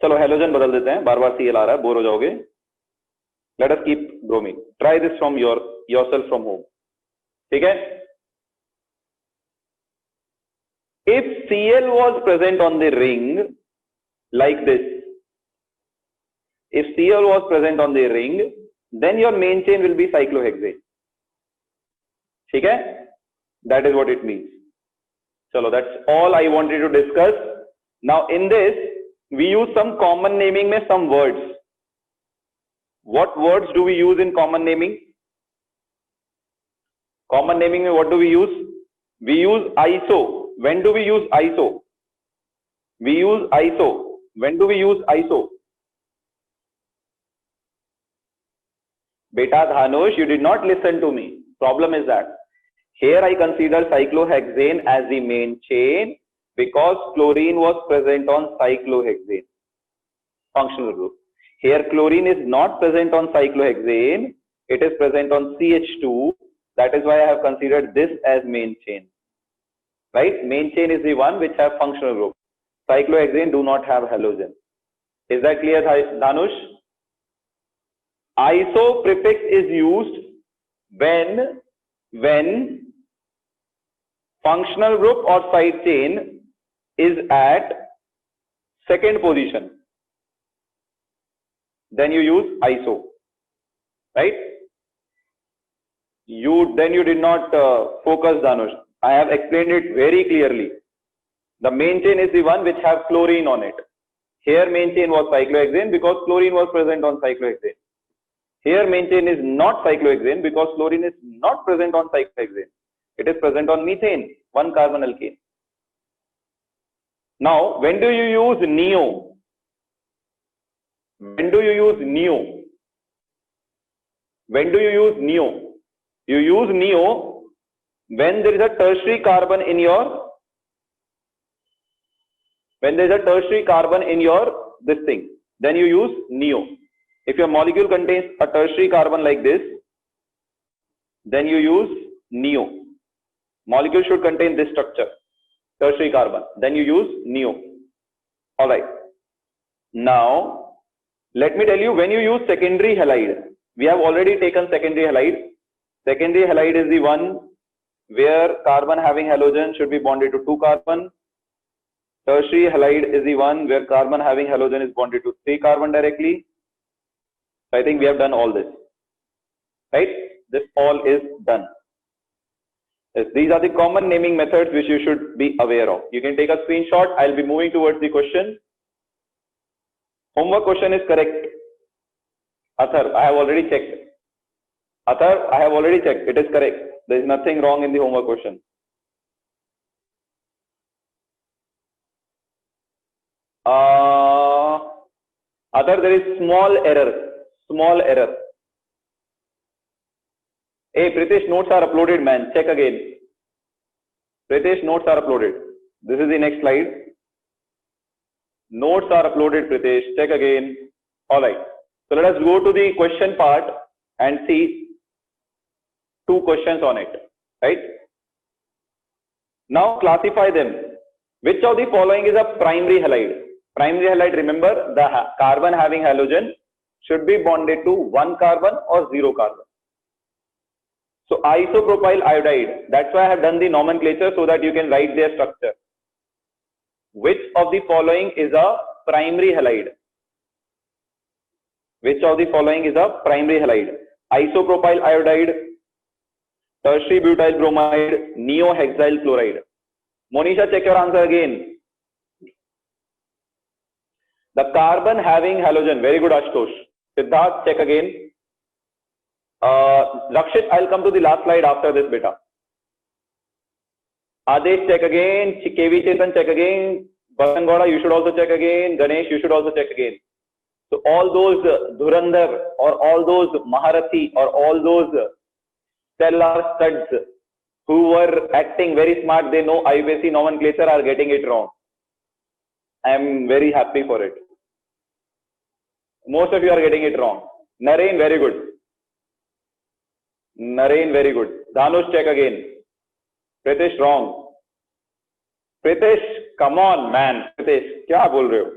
चलो halogen बदल देते हैं, बार बार Cl आ रहा है, bore हो जाओगे. Let us keep bromine. Try this from yourself from home. ठीक है. If Cl was present on the ring like this, if Cl was present on the ring, then your main chain will be cyclohexane. ठीक है. That is what it means. Chalo, that's all I wanted to discuss. Now in this we use some common naming में some words. What words do we use in common naming? Common naming में what do we use? We use iso. When do we use iso? We use iso. When do we use iso? Beta Dhanush, you did not listen to me. Problem is that here I consider cyclohexane as the main chain because chlorine was present on cyclohexane functional group. Here chlorine is not present on cyclohexane, it is present on CH2. That is why I have considered this as main chain. Right? Main chain is the one which have functional group. Cyclohexane do not have halogen. Is that clear, Dhanush? Iso prefix is used when functional group or side chain is at second position. Then you use iso. Right? Then you did not focus, Dhanush. I have explained it very clearly. The main chain is the one which have chlorine on it. Here main chain was cyclohexane because chlorine was present on cyclohexane. Here main chain is not cyclohexane because chlorine is not present on cyclohexane. It is present on methane, one carbon alkane. Now, when do you use neo? When do you use neo? When do you use neo? You use neo when there is a tertiary carbon in your, this thing, then you use neo. If your molecule contains a tertiary carbon like this, then you use neo. Molecule should contain this structure, tertiary carbon, then you use neo. Alright. Now, let me tell you when you use secondary halide. We have already taken secondary halide. Secondary halide is the one where carbon having halogen should be bonded to 2 carbon. Tertiary halide is the one where carbon having halogen is bonded to 3 carbon directly. So I think we have done all this. Right? This all is done. Yes, these are the common naming methods which you should be aware of. You can take a screenshot. I'll be moving towards the question. Homework question is correct. Athar, I have already checked. Athar, I have already checked. It is correct. There is nothing wrong in the homework question. Athar, there is small error. Small error. Hey, Pritesh, notes are uploaded, man. Check again. Pritesh, notes are uploaded. This is the next slide. Notes are uploaded, Pritesh. Check again. All right. So let us go to the question part and see 2 questions on it. Right? Now classify them. Which of the following is a primary halide? Primary halide, remember, the carbon having halogen should be bonded to 1 carbon or 0 carbon. So isopropyl iodide, that's why I have done the nomenclature so that you can write their structure. Which of the following is a primary halide? Which of the following is a primary halide? Isopropyl iodide, tertiary butyl bromide, neohexyl chloride. Monisha, check your answer again. The carbon having halogen, very good Ashutosh. Siddharth, check again. Rakshit, I'll come to the last slide after this beta. Adesh, check again. KV Chetan, check again. Basangoda, you should also check again. Ganesh, you should also check again. So all those Dhurandhar or all those Maharathi or all those stellar studs who were acting very smart, they know IUPAC nomenclature, are getting it wrong. I am very happy for it. Most of you are getting it wrong. Naren, very good. Naren, very good. Dhanush, check again. Pritesh, wrong. Pritesh, come on, man. Pritesh, क्या बोल रहे हो?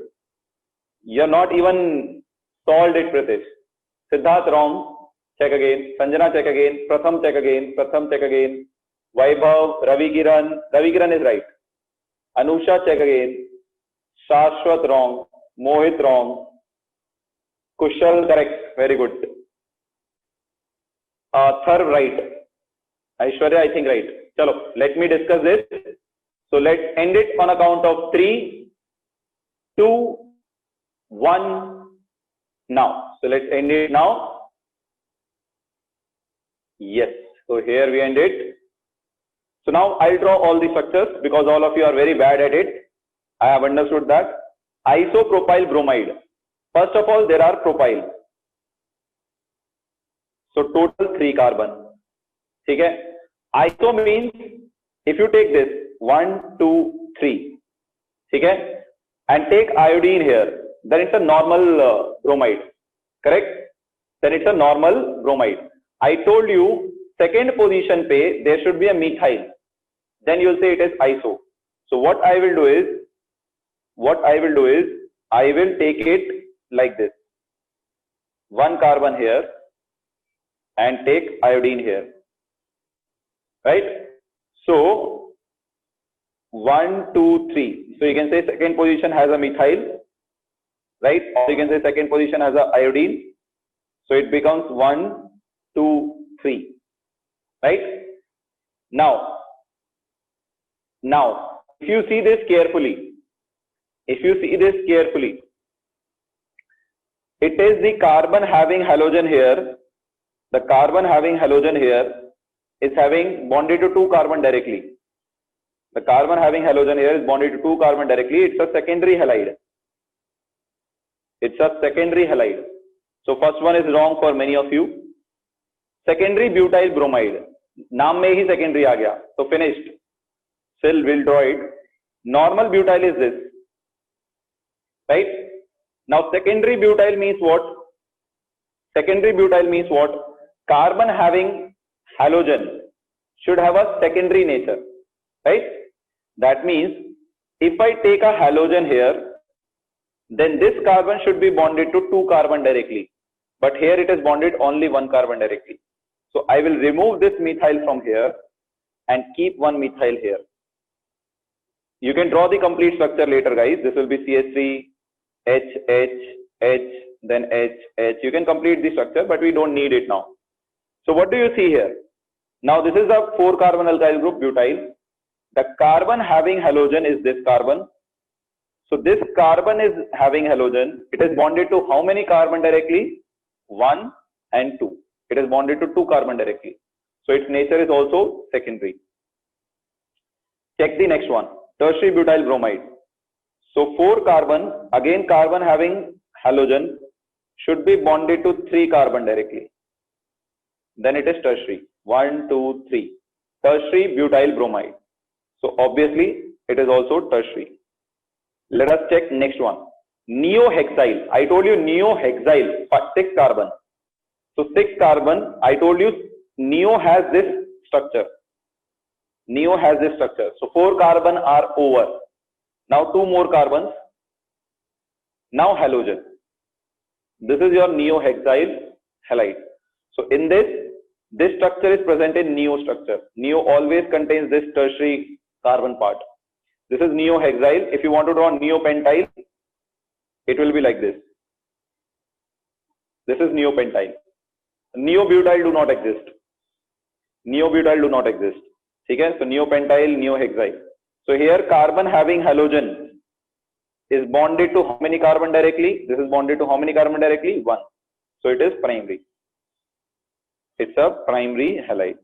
You're not even solved it, Pritesh. Siddharth, wrong. Check again. Sanjana, check again. Pratham, check again. Pratham, check again. Vaibhav, Ravi Kiran is right. Anusha, check again. Shashwat, wrong. Mohit, wrong. Kushal, correct. Very good. Third, right. Aishwarya, I think right. Chalo, let me discuss this. So let's end it on a count of 3, 2, 1, now. So let's end it now. Yes. So here we end it. So now I'll draw all the structures because all of you are very bad at it. I have understood that. Isopropyl bromide. First of all, there are propyl. So total 3 carbon. Okay. Iso means if you take this 1, 2, 3. Okay. And take iodine here, then it's a normal bromide. Correct? Then it's a normal bromide. I told you second position pe there should be a methyl. Then you'll say it is iso. So what I will do is I will take it like this. 1 carbon here and take iodine here. Right? So 1, 2, 3. So you can say second position has a methyl, right? Or you can say second position has a iodine. So it becomes 1, 2, 3, right? Now, if you see this carefully, it is the carbon having halogen here. The carbon having halogen here is having bonded to 2 carbon directly. The carbon having halogen here is bonded to 2 carbon directly. It's a secondary halide. So first one is wrong for many of you. Secondary butyl bromide. Naam mein hi secondary aa gaya. So finished. Still we'll draw it. Normal butyl is this. Right? Now secondary butyl means what? Carbon having halogen should have a secondary nature. Right? That means if I take a halogen here, then this carbon should be bonded to 2 carbon directly. But here it is bonded only 1 carbon directly. So I will remove this methyl from here and keep 1 methyl here. You can draw the complete structure later, guys. This will be CH3, H, H, H, then H, H. You can complete the structure, but we don't need it now. So what do you see here? Now this is the 4 carbon alkyl group, butyl. The carbon having halogen is this carbon. So this carbon is having halogen. It is bonded to how many carbon directly? 1 and 2. It is bonded to 2 carbon directly. So its nature is also secondary. Check the next one. Tertiary butyl bromide. So 4 carbon, again carbon having halogen should be bonded to 3 carbon directly. Then it is tertiary. 1, 2, 3. Tertiary butyl bromide. So obviously it is also tertiary. Let us check next one. Neohexyl. I told you neohexyl, 6 carbon. So 6 carbon, I told you neo has this structure. So 4 carbon are over. Now 2 more carbons. Now halogen. This is your neohexyl halide. So in this structure is present in neo structure. Neo always contains this tertiary carbon part. This is neohexyl. If you want to draw neopentyl, it will be like this. This is neopentyl. Neobutyl do not exist. Okay? So neopentyl, neohexyl. So here carbon having halogen is bonded to how many carbon directly? This is bonded to how many carbon directly? 1. So it is primary. It's a primary halide.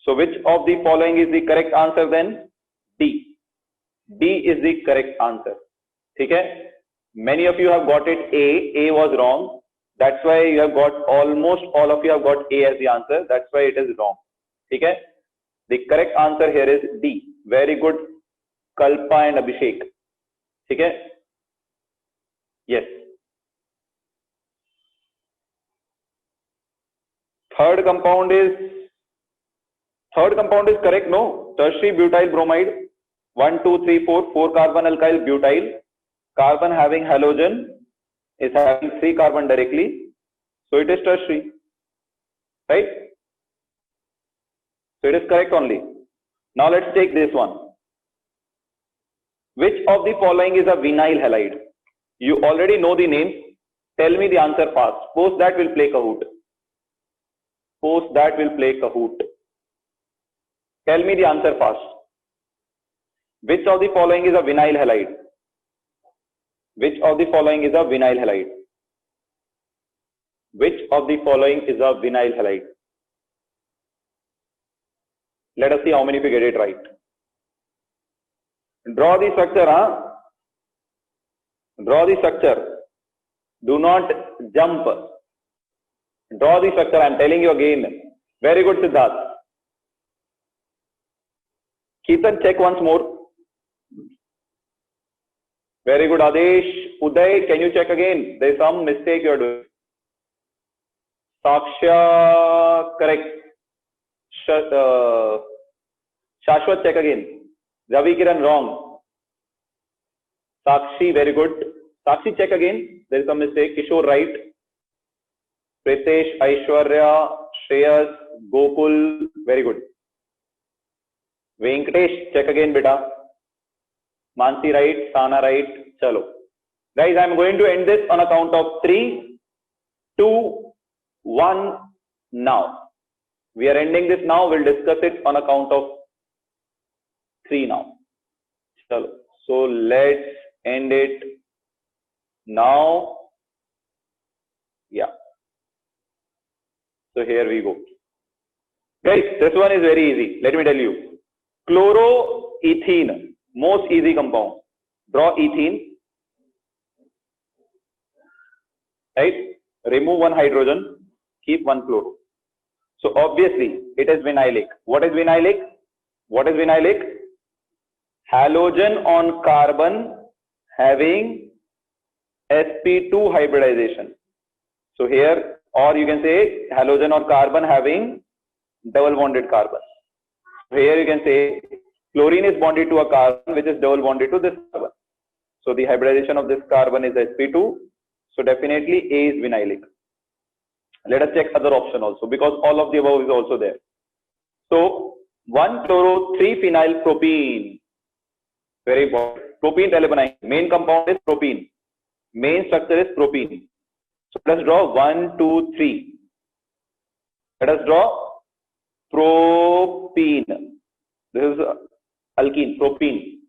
So which of the following is the correct answer then? D. D is the correct answer. Okay? Many of you have got it A. A was wrong. That's why you have got almost all of you have got A as the answer. That's why it is wrong. Okay? The correct answer here is D. Very good, Kalpa and Abhishek. Okay? Yes. Third compound is correct, no? Tertiary butyl bromide. 1, 2, 3, 4, 4 carbon alkyl butyl. Carbon having halogen. is having 3 carbon directly, so it is tertiary, right? So it is correct only. Now let's take this one. Which of the following is a vinyl halide? You already know the names. Tell me the answer fast. Post that will play Kahoot. Post that will play Kahoot. Tell me the answer fast. Which of the following is a vinyl halide? Which of the following is a vinyl halide? Which of the following is a vinyl halide? Let us see how many of you get it right. Draw the structure, huh? Draw the structure. Do not jump. Draw the structure. I am telling you again. Very good, Siddharth. Keetan, check once more. Very good, Adesh. Uday, can you check again? There is some mistake you are doing. Saksha, correct. Shashwat, check again. Ravi Kiran, wrong. Sakshi, very good. Sakshi, check again. There is some mistake. Kishore, right. Pritesh, Aishwarya, Shreyas, Gokul, very good. Venkatesh, check again, beta. Mansi, right. Sana, right. Chalo. Guys, I am going to end this on a count of 3, 2, 1, now. We are ending this now. We'll discuss it on a count of 3 now. Chalo. So let's end it now. Yeah. So here we go. Guys, this one is very easy. Let me tell you. Chloroethene, most easy compound. Draw ethene. Right? Remove one hydrogen. Keep one chloro. So obviously it is vinylic. What is vinylic? What is vinylic? Halogen on carbon having sp2 hybridization. So here, or you can say halogen on carbon having double bonded carbon. So here you can say chlorine is bonded to a carbon which is double bonded to this carbon. So the hybridization of this carbon is sp2. So definitely A is vinylic. Let us check other option also, because all of the above is also there. So 1-chloro-3-phenyl propene. Very important. Propene telephonine. Main compound is propene. Main structure is propene. So let us draw 1, 2, 3. Let us draw propene. This is alkene, propene.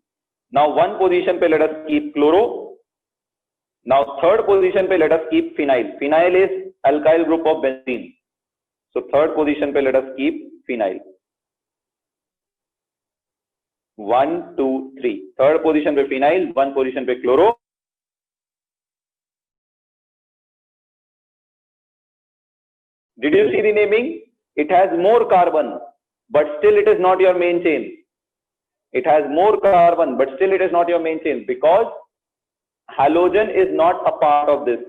Now one position pe let us keep chloro. Now third position pe let us keep phenyl. Phenyl is alkyl group of benzene. So third position pe let us keep phenyl. 1, 2, 3. Third position pe phenyl, one position pe chloro. Did you see the naming? It has more carbon, but still it is not your main chain. It has more carbon, but still it is not your main chain, because halogen is not a part of this.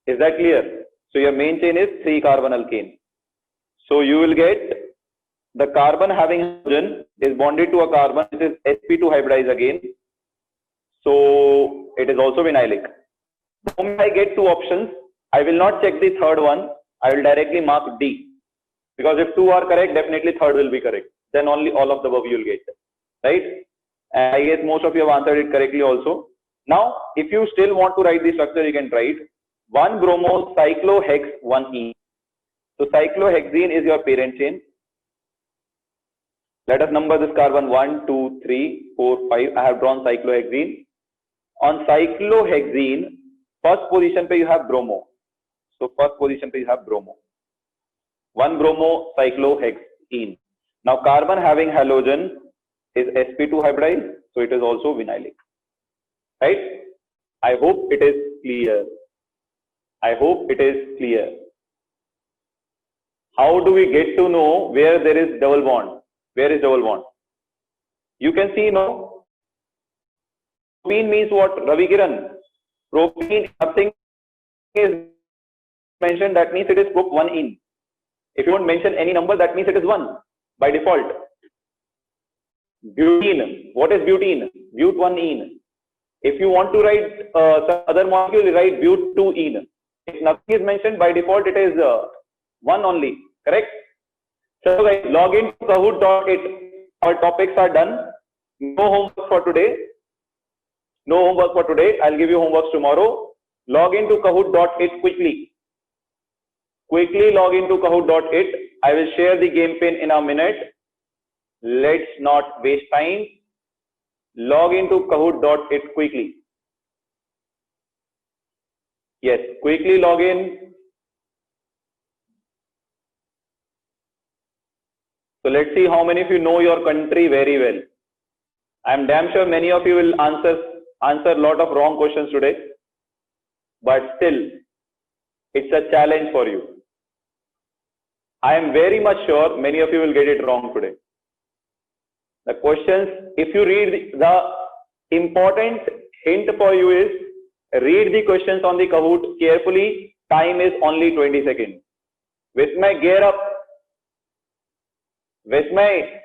Is that clear? So your main chain is 3-carbon alkane. So you will get the carbon having halogen is bonded to a carbon which is sp2 hybridized again. So it is also vinylic. The moment I get 2 options, I will not check the third one. I will directly mark D, because if 2 are correct, definitely third will be correct. Then only all of the above you will get, right? And I guess most of you have answered it correctly also. Now, if you still want to write the structure, you can write 1-bromo-cyclohexene. So cyclohexene is your parent chain. Let us number this carbon 1, 2, 3, 4, 5. I have drawn cyclohexene. On cyclohexene, first position pe you have bromo. So first position pe you have bromo. 1-bromo-cyclohexene. Now carbon having halogen is sp2 hybridized, so it is also vinylic. Right? I hope it is clear. I hope it is clear. How do we get to know where there is double bond? Where is double bond? You can see, no? Propene means what? Ravi Kiran. Propene, nothing is mentioned, that means it is group 1 in. If you don't mention any number, that means it is 1 by default. Butene. What is butene? But 1 in. If you want to write some other molecule, you write but2ene. If nothing is mentioned, by default it is 1 only, correct? So guys, log in to Kahoot.it. Our topics are done. No homework for today. No homework for today. I'll give you homeworks tomorrow. Log into Kahoot.it quickly. Quickly log into Kahoot.it. I will share the game pin in a minute. Let's not waste time. Log into Kahoot.it quickly. Yes, quickly log in. So let's see how many of you know your country very well. I'm damn sure many of you will answer a lot of wrong questions today. But still, it's a challenge for you. I am very much sure many of you will get it wrong today. The questions, if you read, the important hint for you is read the questions on the Kahoot carefully. Time is only 20 seconds. Vismay, gear up. Vismay,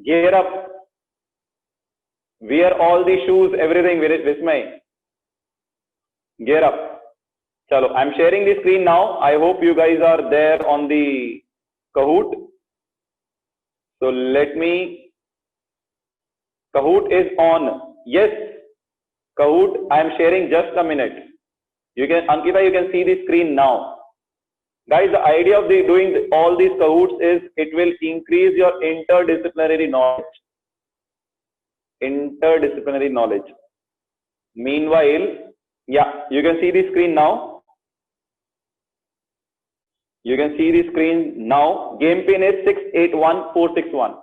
gear up. Wear all the shoes, everything. Vismay, gear up. Chalo, I'm sharing the screen now. I hope you guys are there on the Kahoot. So let me. Kahoot is on. Yes, Kahoot. I am sharing just a minute. You can, Ankita, you can see the screen now. Guys, the idea of doing all these Kahoots is it will increase your interdisciplinary knowledge. Interdisciplinary knowledge. Meanwhile, yeah, you can see the screen now. You can see the screen now. Game pin is 681461.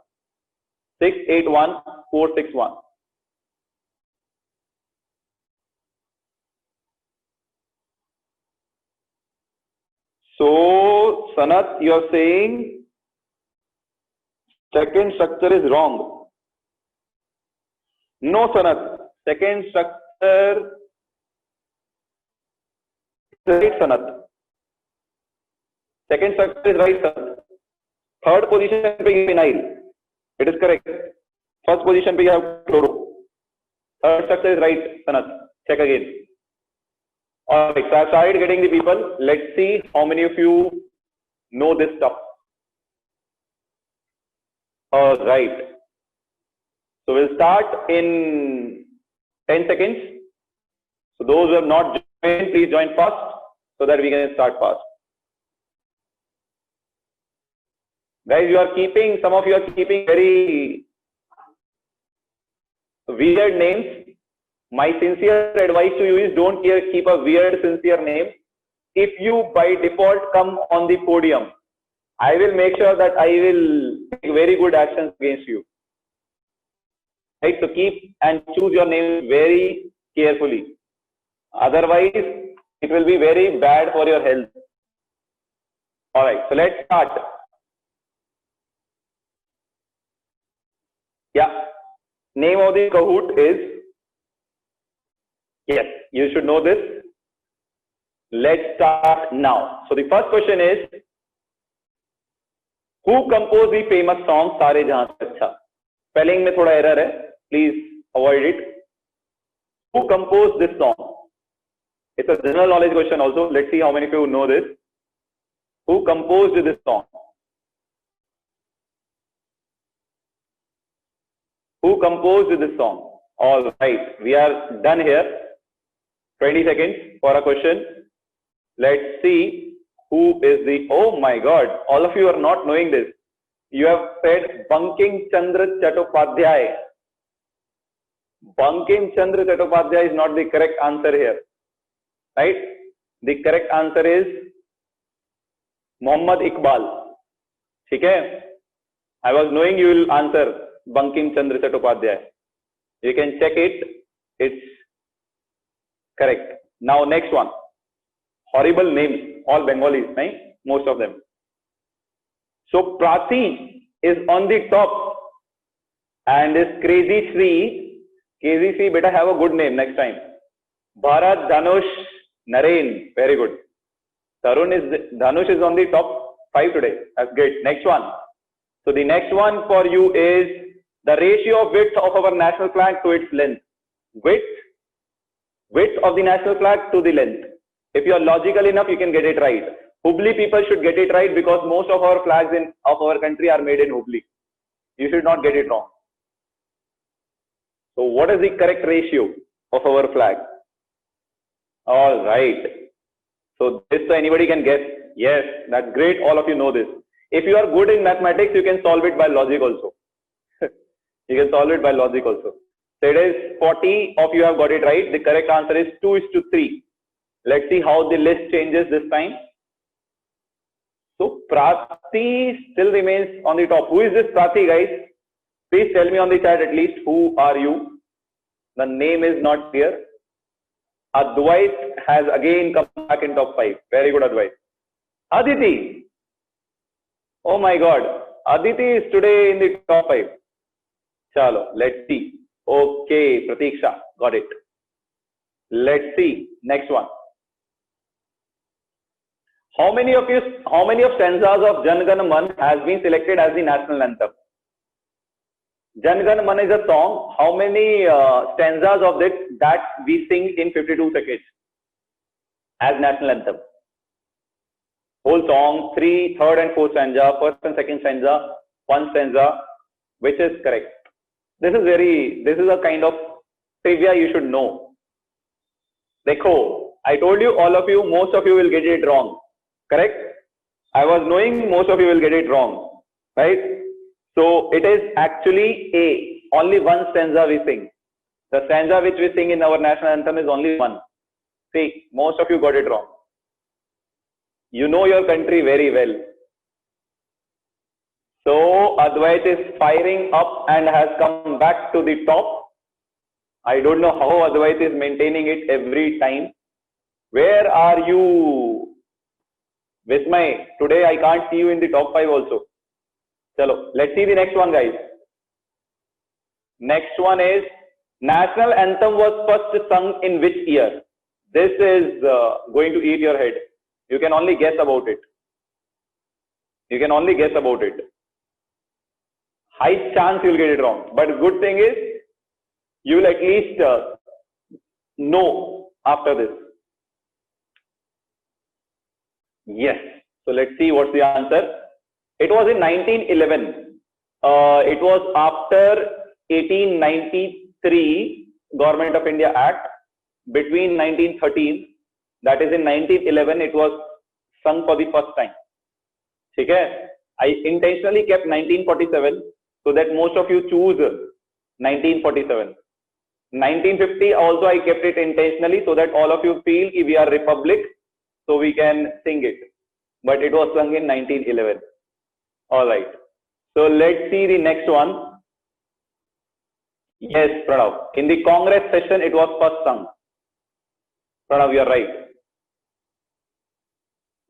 681461. So, Sanat, you are saying second structure is wrong. No, Sanat. Second structure is right, Sanat. Second structure is right, Sanat. Third position पे phenyl. It is correct. First position पे you have chloro. Third structure is right, Sanat. Check again. Alright, so I started getting the people. Let's see how many of you know this stuff. Alright. So we'll start in 10 seconds. So those who have not joined, please join fast so that we can start fast. Guys, some of you are keeping very weird names. My sincere advice to you is don't keep a weird, sincere name. If you by default come on the podium, I will make sure that I will take very good actions against you. Right? So keep and choose your name very carefully. Otherwise, it will be very bad for your health. Alright, so let's start. Yeah. Name of the Kahoot is, yes, you should know this. Let's start now. So the first question is, who composed the famous song Sare Jahan Se Achha? Spelling में थोड़ा error है. Please avoid it. Who composed this song? It's a general knowledge question also. Let's see how many of you know this. Who composed this song? Who composed this song? All right, we are done here. 20 seconds for a question. Let's see who is the, oh my God, all of you are not knowing this. You have said Bankim Chandra Chattopadhyay. Bankim Chandra Chattopadhyay is not the correct answer here. Right? The correct answer is Muhammad Iqbal. Okay? I was knowing you will answer Bankim Chandra Chattopadhyay. You can check it. It's correct. Now next one. Horrible names. All Bengalis, right? Most of them. So Prati is on the top. And this Crazy Sri. Crazy Sri, beta, have a good name next time. Bharat, Dhanush, Naren. Very good. Dhanush is on the top 5 today. That's great. Next one. So the next one for you is the ratio of width of our national flag to its length. Width Width of the national flag to the length. If you are logical enough, you can get it right. Hubli people should get it right because most of our flags of our country are made in Hubli. You should not get it wrong. So what is the correct ratio of our flag? All right. So this anybody can guess. Yes, that's great. All of you know this. If you are good in mathematics, you can solve it by logic also. You can solve it by logic also. So it is 40 of you have got it right. The correct answer is 2:3. Let's see how the list changes this time. So Prati still remains on the top. Who is this Prati, guys? Please tell me on the chat at least. Who are you? The name is not clear. Advait has again come back in top 5. Very good, Advait. Aditi. Oh my God. Aditi is today in the top 5. Chalo, let's see. Okay, Pratiksha, got it. Let's see. Next one. How many of stanzas of Jan Gan Man has been selected as the national anthem? Jan Gan Man is a song. How many stanzas of that we sing in 52 seconds as national anthem? Whole song, 3, 3rd and 4th stanza, 1st and 2nd stanza, 1 stanza. Which is correct? This is a kind of trivia you should know. Dekho, I told you, all of you, most of you will get it wrong. Correct? I was knowing most of you will get it wrong. Right? So it is actually A. Only one stanza we sing. The stanza which we sing in our national anthem is only one. See, most of you got it wrong. You know your country very well. So Advait is firing up and has come back to the top. I don't know how Advait is maintaining it every time. Where are you? Vismay, today I can't see you in the top 5 also. Chalo, let's see the next one, guys. Next one is national anthem was first sung in which year? This is going to eat your head. You can only guess about it. You can only guess about it. High chance you'll get it wrong. But good thing is, you will at least know after this. Yes. So let's see what's the answer. It was in 1911. It was after 1893 Government of India Act. Between 1913, that is in 1911, it was sung for the first time. Okay? I intentionally kept 1947 so that most of you choose 1947. 1950 also I kept it intentionally so that all of you feel we are republic, so we can sing it. But it was sung in 1911. All right. So let's see the next one. Yes, Pranav. In the Congress session, it was first sung. Pranav, you are right.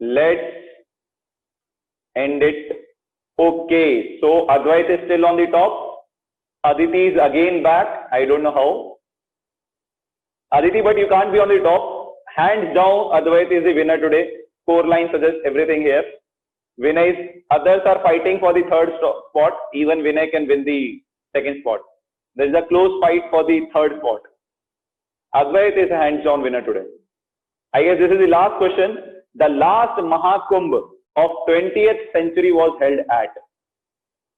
Let's end it. Okay. So Advait is still on the top. Aditi is again back. I don't know how. Aditi, but you can't be on the top. Hands down, Advait is the winner today. Score line suggests everything here. Vinay, others are fighting for the third spot. Even Vinay can win the second spot. There is a close fight for the third spot. Advait is a hands-down winner today. I guess this is the last question. The last Mahakumbh of 20th century was held at.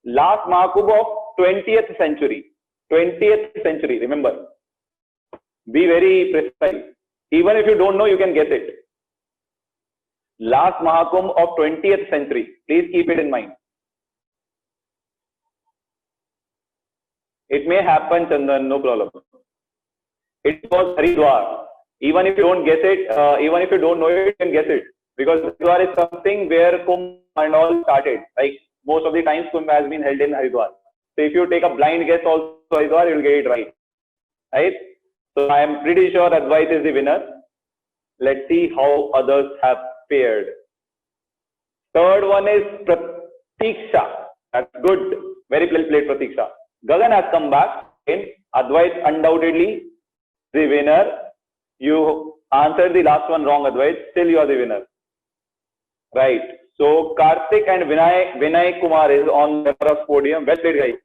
Last Mahakumbh of 20th century. 20th century, remember. Be very precise. Even if you don't know, you can guess it. Last Mahakumbh of 20th century. Please keep it in mind. It may happen, Chandan, no problem. It was Haridwar. Even if you don't guess it, even if you don't know it, you can guess it. Because Haridwar is something where Kumbh and all started. Like most of the times Kumbh has been held in Haridwar. So if you take a blind guess also Haridwar, you will get it right. Right? So I am pretty sure Advait is the winner. Let's see how others have fared. Third one is Pratiksha. That's good. Very well played, Pratiksha. Gagan has come back. Advait undoubtedly the winner. You answered the last one wrong, Advait. Still you are the winner. Right. So Karthik and Vinay Kumar is on the podium. Well played, guys.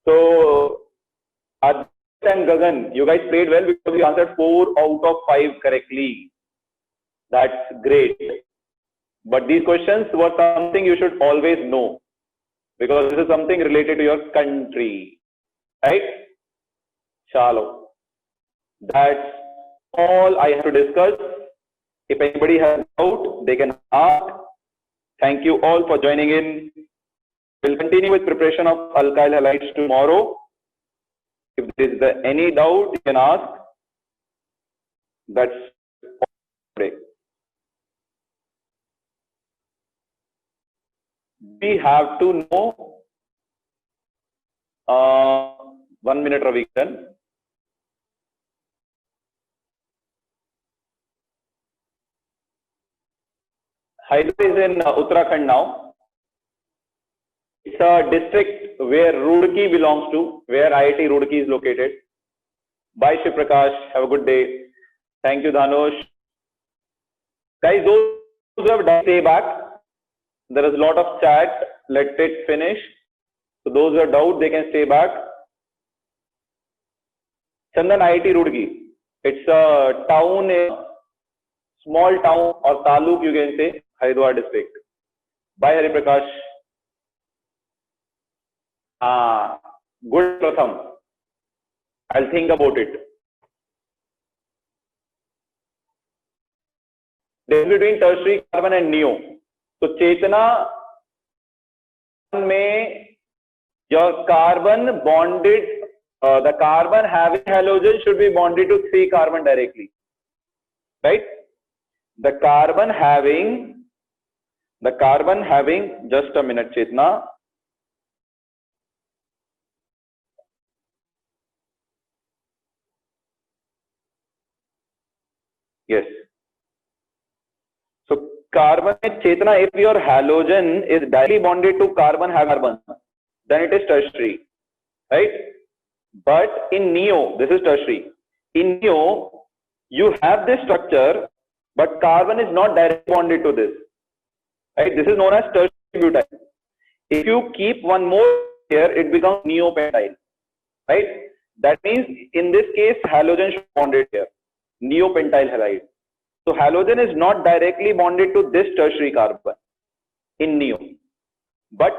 So Advait and Gagan, you guys played well because you answered 4 out of 5 correctly. That's great. But these questions were something you should always know because this is something related to your country, right? Chalo. That's all I have to discuss. If anybody has doubt, they can ask. Thank you all for joining in. We'll continue with preparation of alkyl halides tomorrow. If there is any doubt, you can ask. That's all today. We have to know 1 minute, Ravikant. Hyderabad is in Uttarakhand now. It's a district where Roorkee belongs to, where IIT Roorkee is located. Bye, Shiv Prakash. Have a good day. Thank you, Dhanush. Guys, those who have done, stay back. There is a lot of chat. Let it finish. So those who have doubt, they can stay back. Chandan, IIT Roorkee. It's a town, a small town or taluk, you can say, Haridwar district. Bye, Hari Prakash. Good, Pratham. I'll think about it. Difference between tertiary carbon and neo. So Chetana may your carbon bonded, the carbon having halogen should be bonded to 3 carbon directly, right? The carbon having, just a minute, Chetna. Yes. So carbon, Chetna, if your halogen is directly bonded to carbon, then it is tertiary, right? But in neo, this is tertiary. In neo, you have this structure, but carbon is not directly bonded to this, right? This is known as tertiary butyl. If you keep one more here, it becomes neopentyl, right? That means in this case, halogen should be bonded here, neopentyl halide. So halogen is not directly bonded to this tertiary carbon in neo, but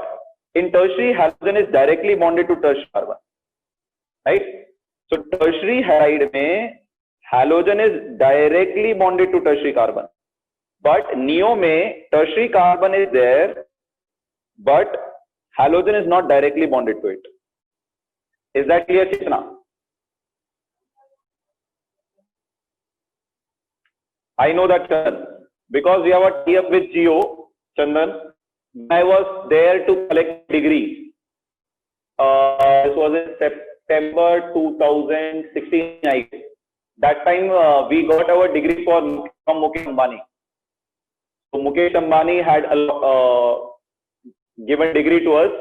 in tertiary, halogen is directly bonded to tertiary carbon, right? So tertiary halide mein halogen is directly bonded to tertiary carbon, but neo mein tertiary carbon is there, but halogen is not directly bonded to it. Is that clear, Chetna? I know that, Chandan, because we have a TF with Geo, Chandan. I was there to collect degree. This was in September 2016. That time we got our degree from Mukesh Ambani. So Mukesh Ambani had given degree to us.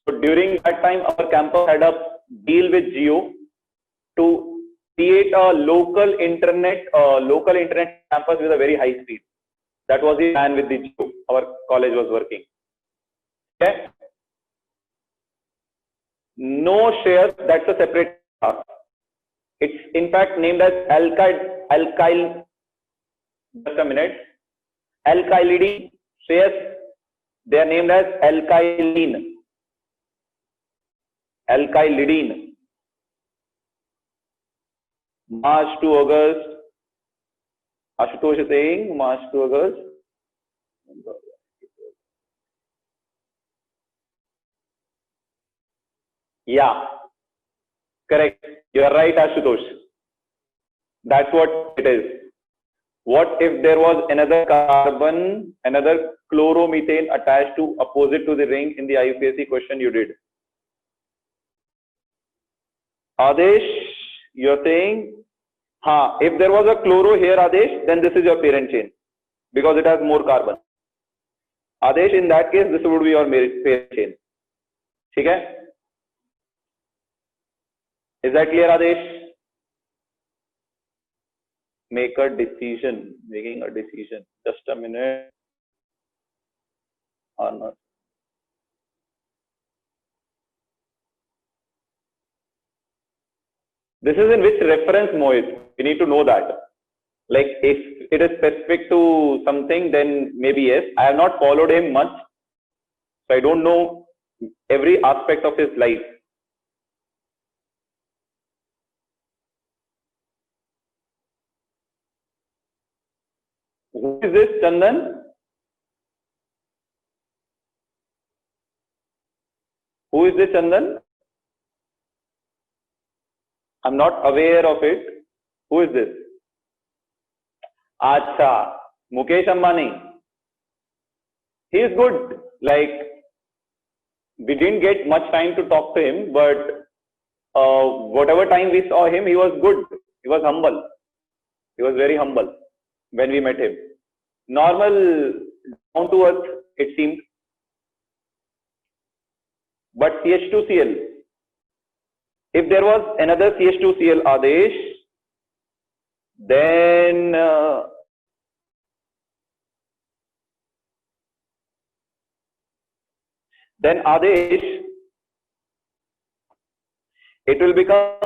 So during that time, our campus had a deal with Geo to create a local internet campus with a very high speed. That was the plan with the Geo. Our college was working. Okay. No shares. That's a separate task. It's in fact named as alkyl. Just a minute. Alkylidine shares. They are named as alkylene. Alkylidine. March to August. Ashutosh is saying March to August. Yeah, correct. You are right, Ashutosh. That's what it is. What if there was another carbon, another chloromethane attached to opposite to the ring in the IUPAC question you did? Adesh, you're saying, if there was a chloro here, Adesh, then this is your parent chain because it has more carbon. Adesh, in that case, this would be your parent chain. Okay? Is that clear, Adesh? Making a decision. Just a minute. Or not. This is in which reference, Mohit? We need to know that. Like if it is specific to something, then maybe yes. I have not followed him much, so I don't know every aspect of his life. Who is this, Chandan? Who is this, Chandan? I'm not aware of it. Who is this? Acha, Mukesh Ambani. He is good. Like, we didn't get much time to talk to him, but whatever time we saw him, he was good. He was humble. He was very humble when we met him. Normal, down to earth, it seemed. But CH2Cl. If there was another CH2Cl, Adesh, then Adesh, it will become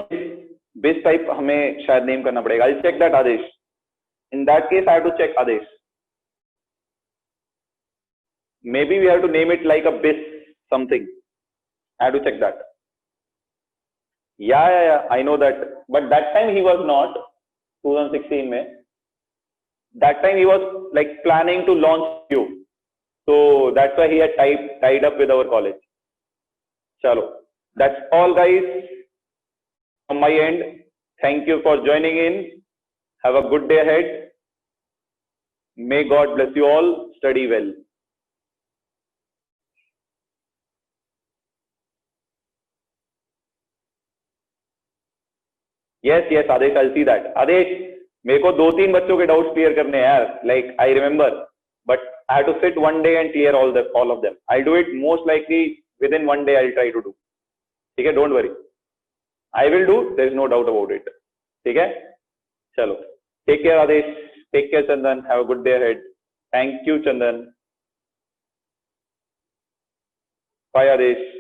this type. हमें शायद name करना पड़ेगा. I'll check that, Adesh. In that case, I have to check, Adesh. Maybe we have to name it like a bis something. I have to check that. Yeah, I know that. But that time he was not. 2016 May. That time he was like planning to launch you. So that's why he had tied up with our college. Chalo. That's all, guys, from my end. Thank you for joining in. Have a good day ahead. May God bless you all. Study well. Yes, Adesh, I'll see that. Adesh, मेरे को 2-3 बच्चों के doubts clear करने हैं यार. Like I remember, but I have to sit one day and clear all of them. I'll do it most likely within one day. I'll try to do. ठीक है, don't worry. I will do. There is no doubt about it. ठीक है, चलो. Take care, Adesh. Take care, Chandan. Have a good day ahead. Thank you, Chandan. Bye, Adesh.